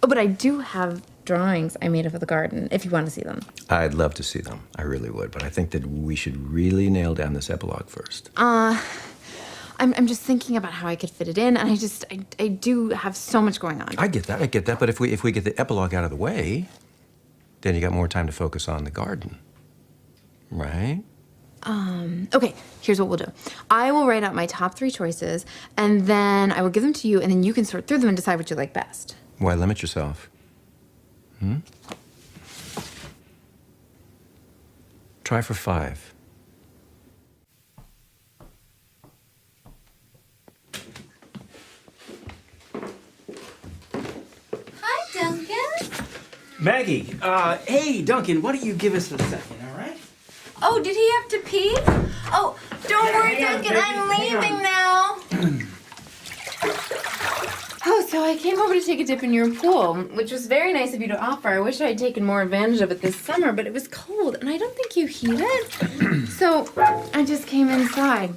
But I do have drawings I made of the garden, if you want to see them. I'd love to see them. I really would. But I think that we should really nail down this epilogue first. I'm just thinking about how I could fit it in, and I do have so much going on. I get that. But if we get the epilogue out of the way, then you got more time to focus on the garden. Right? Okay, here's what we'll do. I will write out my top 3 choices, and then I will give them to you, and then you can sort through them and decide what you like best. Why limit yourself? Try for 5. Hi, Duncan. Maggie, hey, Duncan, why don't you give us a second, all right? Oh, did he have to pee? Oh, don't worry, Duncan. I'm leaving now. Oh, so I came over to take a dip in your pool, which was very nice of you to offer. I wish I had taken more advantage of it this summer, but it was cold, and I don't think you heat it. So I just came inside.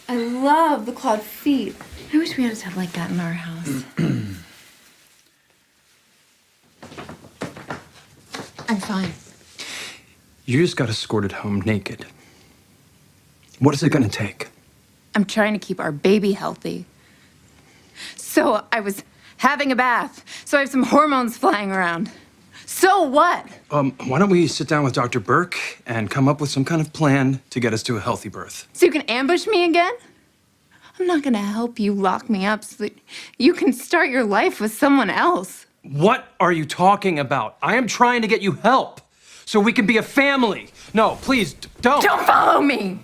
I love the clawed feet. I wish we had a tub like that in our house. I'm fine. You just got escorted home naked. What is it gonna take? I'm trying to keep our baby healthy. So I was having a bath, so I have some hormones flying around. So what? Why don't we sit down with Dr. Burke and come up with some kind of plan to get us to a healthy birth? So you can ambush me again? I'm not gonna help you lock me up so that you can start your life with someone else. What are you talking about? I am trying to get you help so we can be a family. No, please, don't. Don't follow me!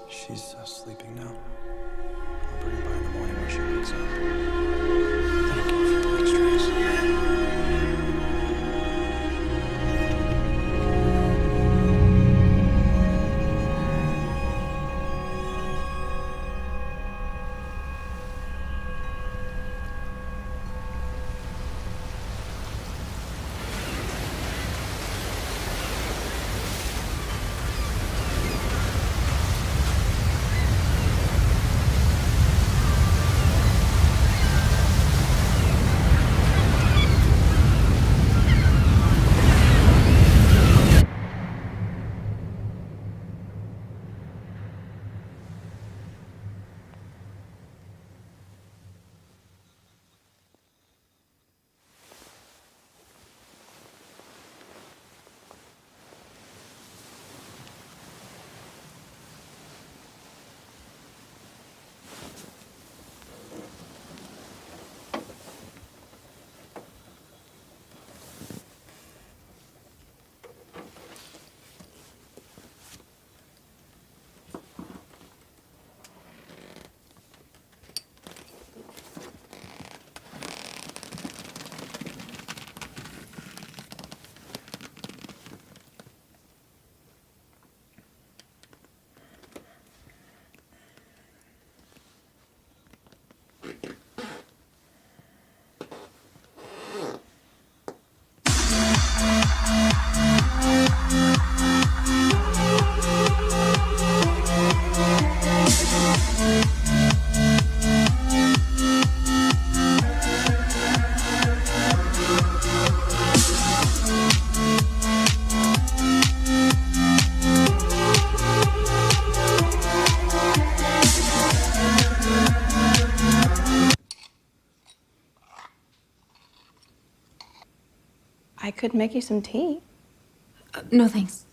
She's sleeping now. I'll bring her by in the morning when she wakes up. Thank you for the extras. I could make you some tea. No, thanks.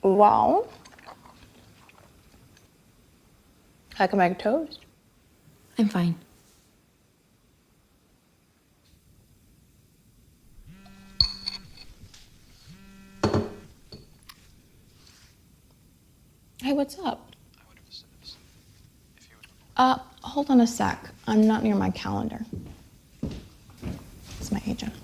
Well, I can make toast. I'm fine. Hey, what's up? Hold on a sec. I'm not near my calendar. It's my agent.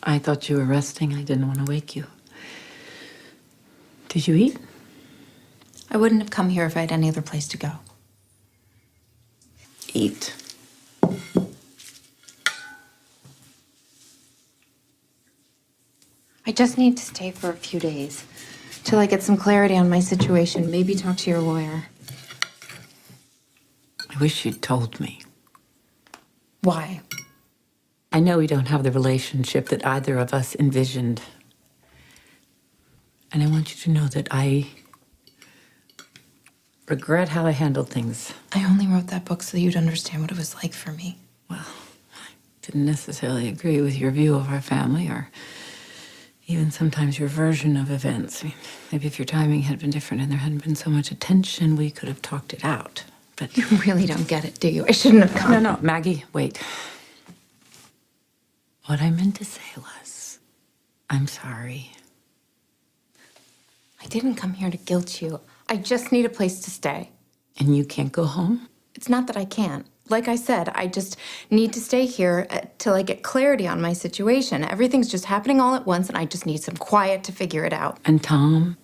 I thought you were resting. I didn't want to wake you. Did you eat? I wouldn't have come here if I had any other place to go. Eat. I just need to stay for a few days till I get some clarity on my situation. Maybe talk to your lawyer. I wish you'd told me. Why? I know we don't have the relationship that either of us envisioned. And I want you to know that I regret how I handled things. I only wrote that book so you'd understand what it was like for me. Didn't necessarily agree with your view of our family or even sometimes your version of events. I mean, maybe if your timing had been different and there hadn't been so much attention, we could have talked it out. But you really don't get it, do you? I shouldn't have come. No, Maggie, wait. What I meant to say was, I'm sorry. I didn't come here to guilt you. I just need a place to stay. And you can't go home? It's not that I can't. Like I said, I just need to stay here till I get clarity on my situation. Everything's just happening all at once, and I just need some quiet to figure it out. And Tom?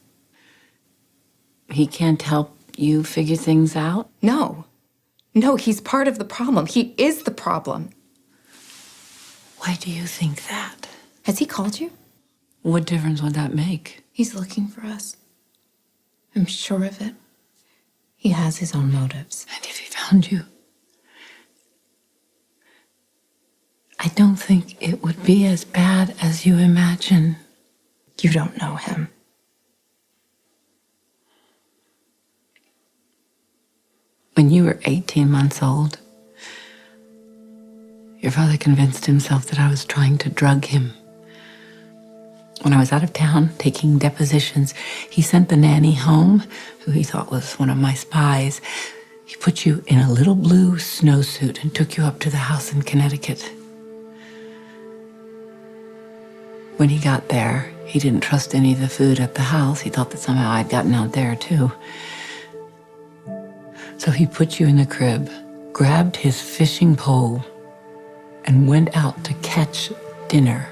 He can't help you figure things out? No. No, he's part of the problem. He is the problem. Why do you think that? Has he called you? What difference would that make? He's looking for us. I'm sure of it. He has his own motives. And if he found you? I don't think it would be as bad as you imagine. You don't know him. When you were 18 months old, your father convinced himself that I was trying to drug him. When I was out of town taking depositions, he sent the nanny home, who he thought was one of my spies. He put you in a little blue snowsuit and took you up to the house in Connecticut. When he got there, he didn't trust any of the food at the house. He thought that somehow I'd gotten out there too. So he put you in the crib, grabbed his fishing pole, and went out to catch dinner.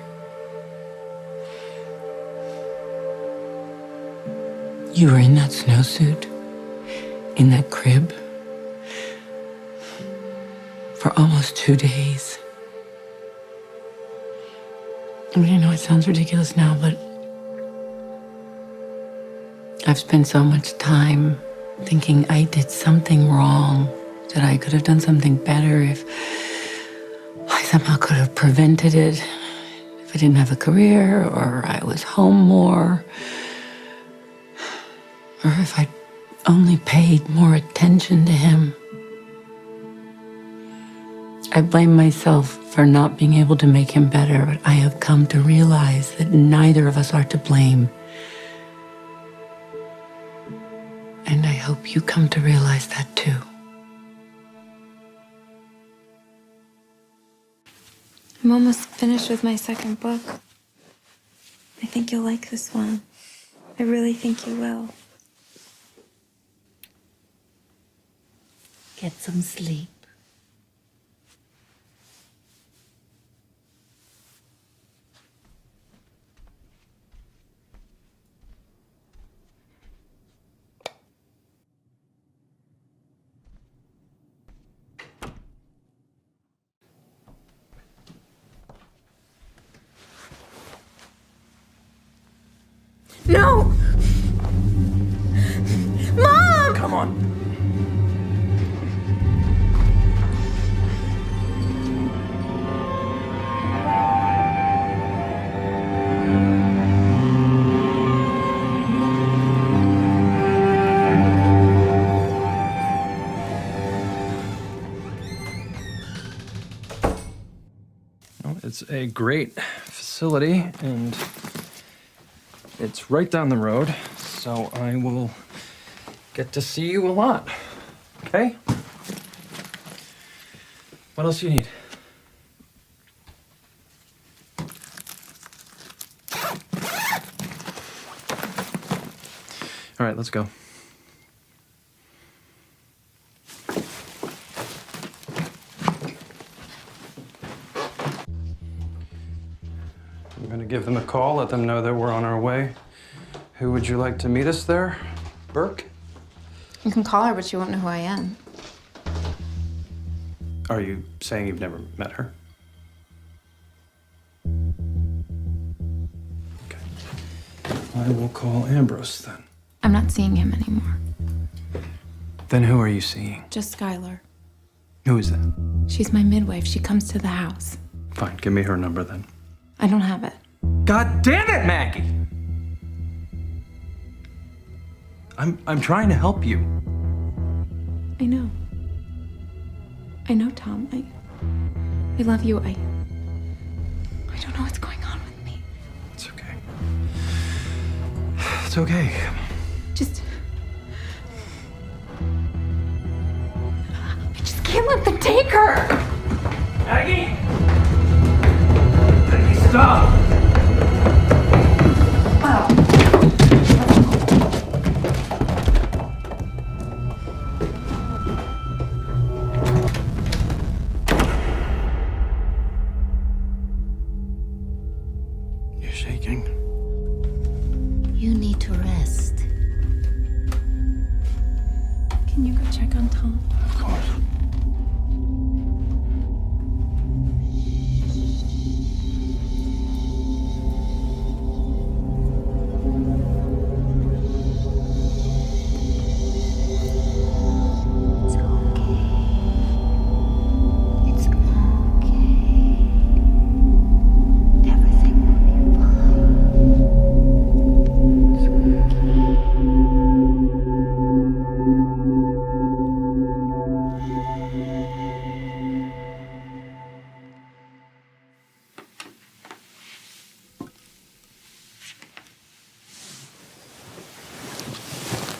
You were in that snowsuit, in that crib, for almost 2 days. I mean, I know it sounds ridiculous now, but I've spent so much time thinking I did something wrong, that I could have done something better if I somehow could have prevented it, if I didn't have a career, or I was home more, or if I only paid more attention to him. I blame myself for not being able to make him better, but I have come to realize that neither of us are to blame. And I hope you come to realize that too. I'm almost finished with my second book. I think you'll like this one. I really think you will. Get some sleep. No! Mom! Come on. Well, it's a great facility, and it's right down the road, so I will get to see you a lot. Okay? What else do you need? All right, let's go. I'm gonna give them a call, let them know that we're on our way. Who would you like to meet us there? Burke? You can call her, but she won't know who I am. Are you saying you've never met her? Okay. I will call Ambrose then. I'm not seeing him anymore. Then who are you seeing? Just Skylar. Who is that? She's my midwife. She comes to the house. Fine, give me her number then. I don't have it. God damn it, Maggie! I'm trying to help you. I know. I know, Tom. I love you. I don't know what's going on with me. It's okay. It's okay. Just... I just can't let them take her! Maggie! Maggie, stop! You're shaking. You need to rest. Can you go check on Tom? Of course.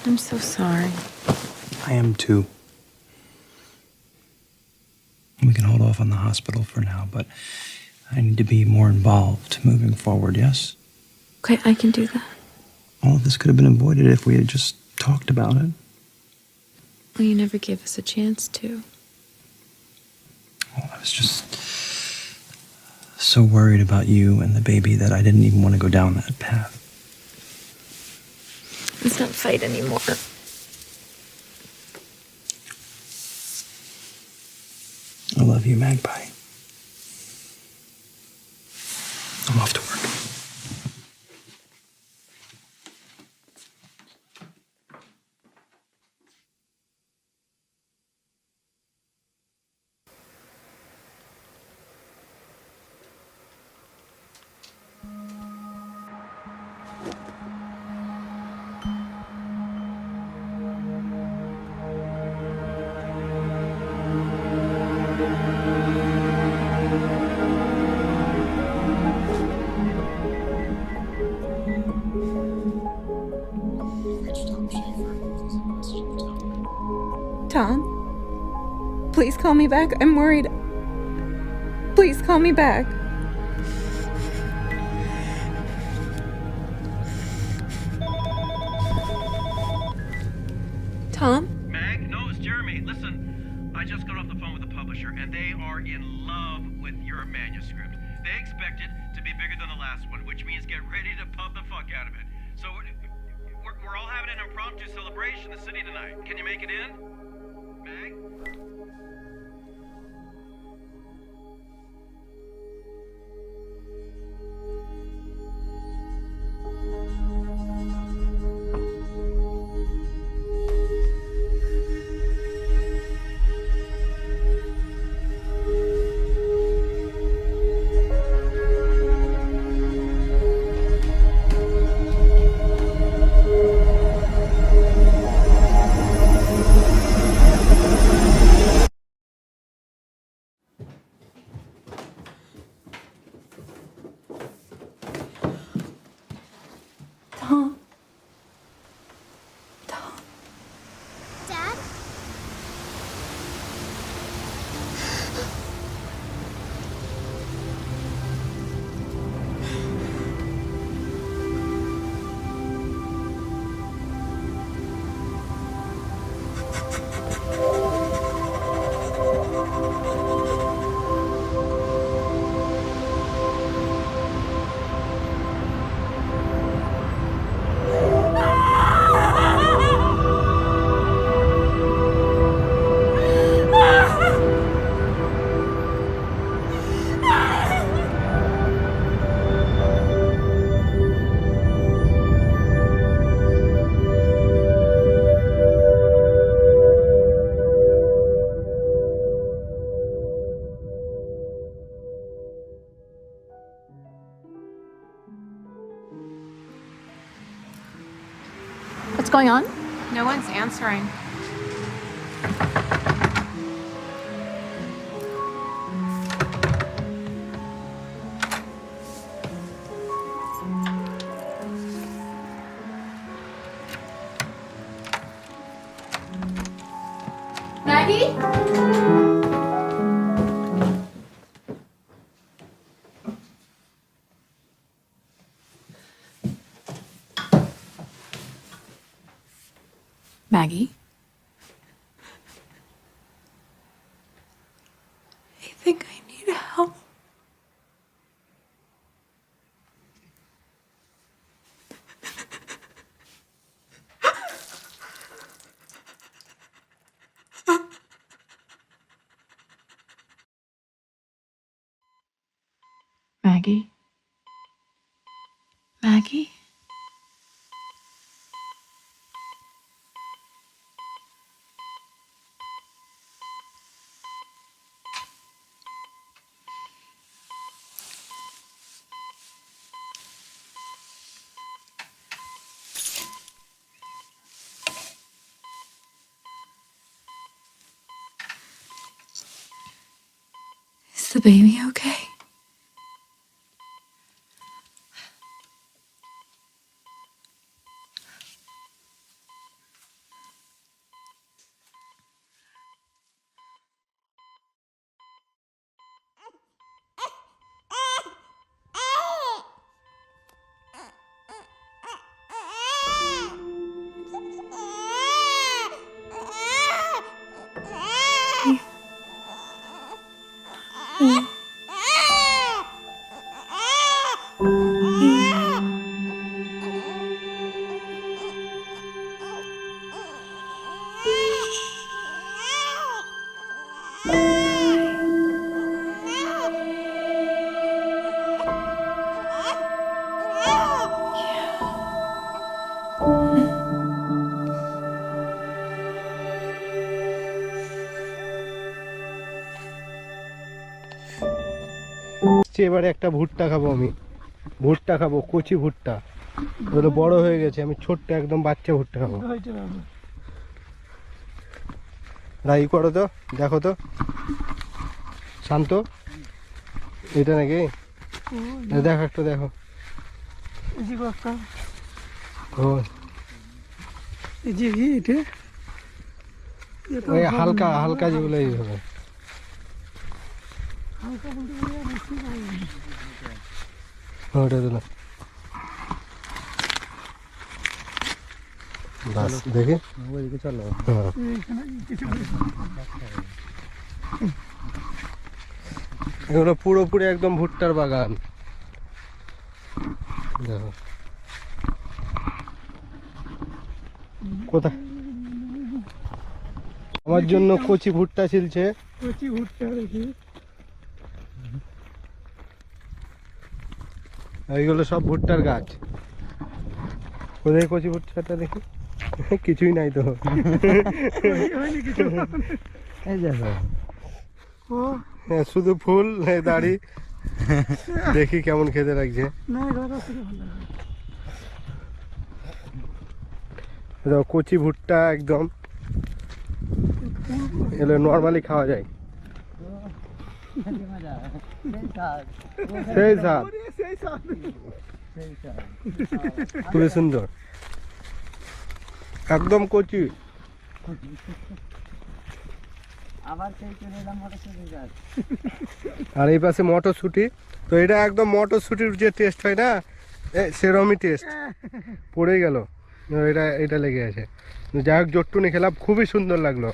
I'm so sorry. I am too. We can hold off on the hospital for now, but I need to be more involved moving forward, yes? Okay, I can do that. All of this could have been avoided if we had just talked about it. Well, you never gave us a chance to. Well, I was just so worried about you and the baby that I didn't even want to go down that path. Let's not fight anymore. I love you, Magpie. I'm off to work. Tom, please call me back. I'm worried. Please call me back. Tom? Mag? No, it's Jeremy. Listen, I just got off the phone with the publisher, and they are in love with your manuscript. They expect it to be bigger than the last one, which means get ready to pump the fuck out of it. So we're all having an impromptu celebration in the city tonight. Can you make it in? Mag? Tom? Dad? What's going on? No one's answering. Maggie? Maggie? I think I need help. Maggie? Maggie? Is the baby okay? এবারে একটা ভুট্টা খাবো, আমি ভুট্টা খাবো, কচি ভুট্টা। ওগুলো বড় হয়ে গেছে, আমি ছোট্ট একদম বাচ্চা ভুট্টা খাবো। রাই করো তো, দেখো তো শান্ত, এটা নাকি? দেখো একটা, দেখো ওই হালকা হালকা যেগুলো এইভাবে। ওটা দিল বাস, দেখি চলো। এগুলো পুরোপুরি একদম ভুট্টার বাগান। দেখো কোথায় আমার জন্য কচি ভুট্টা ছিলছে। কচি ভুট্টা দেখি, এইগুলো সব ভুট্টার গাছ। কোথায় কচি ভুট্টাটা দেখি? কিছুই নাই তো। শুধু ফুল, দাড়ি। দেখি কেমন খেতে লাগছে। কচি ভুট্টা একদম, এগুলো নর্মালি খাওয়া যায়। সেই স্বাদ, খুবই সুন্দর, একদম কচি। আর এই পাশে মটরশুঁটি, তো এটা একদম মটরশুঁটির যে টেস্ট হয় না, সেরকমই টেস্ট। পড়ে গেল, এটা লেগে আছে। যাই হোক, জট্টুনি খেলাম, খুবই সুন্দর লাগলো।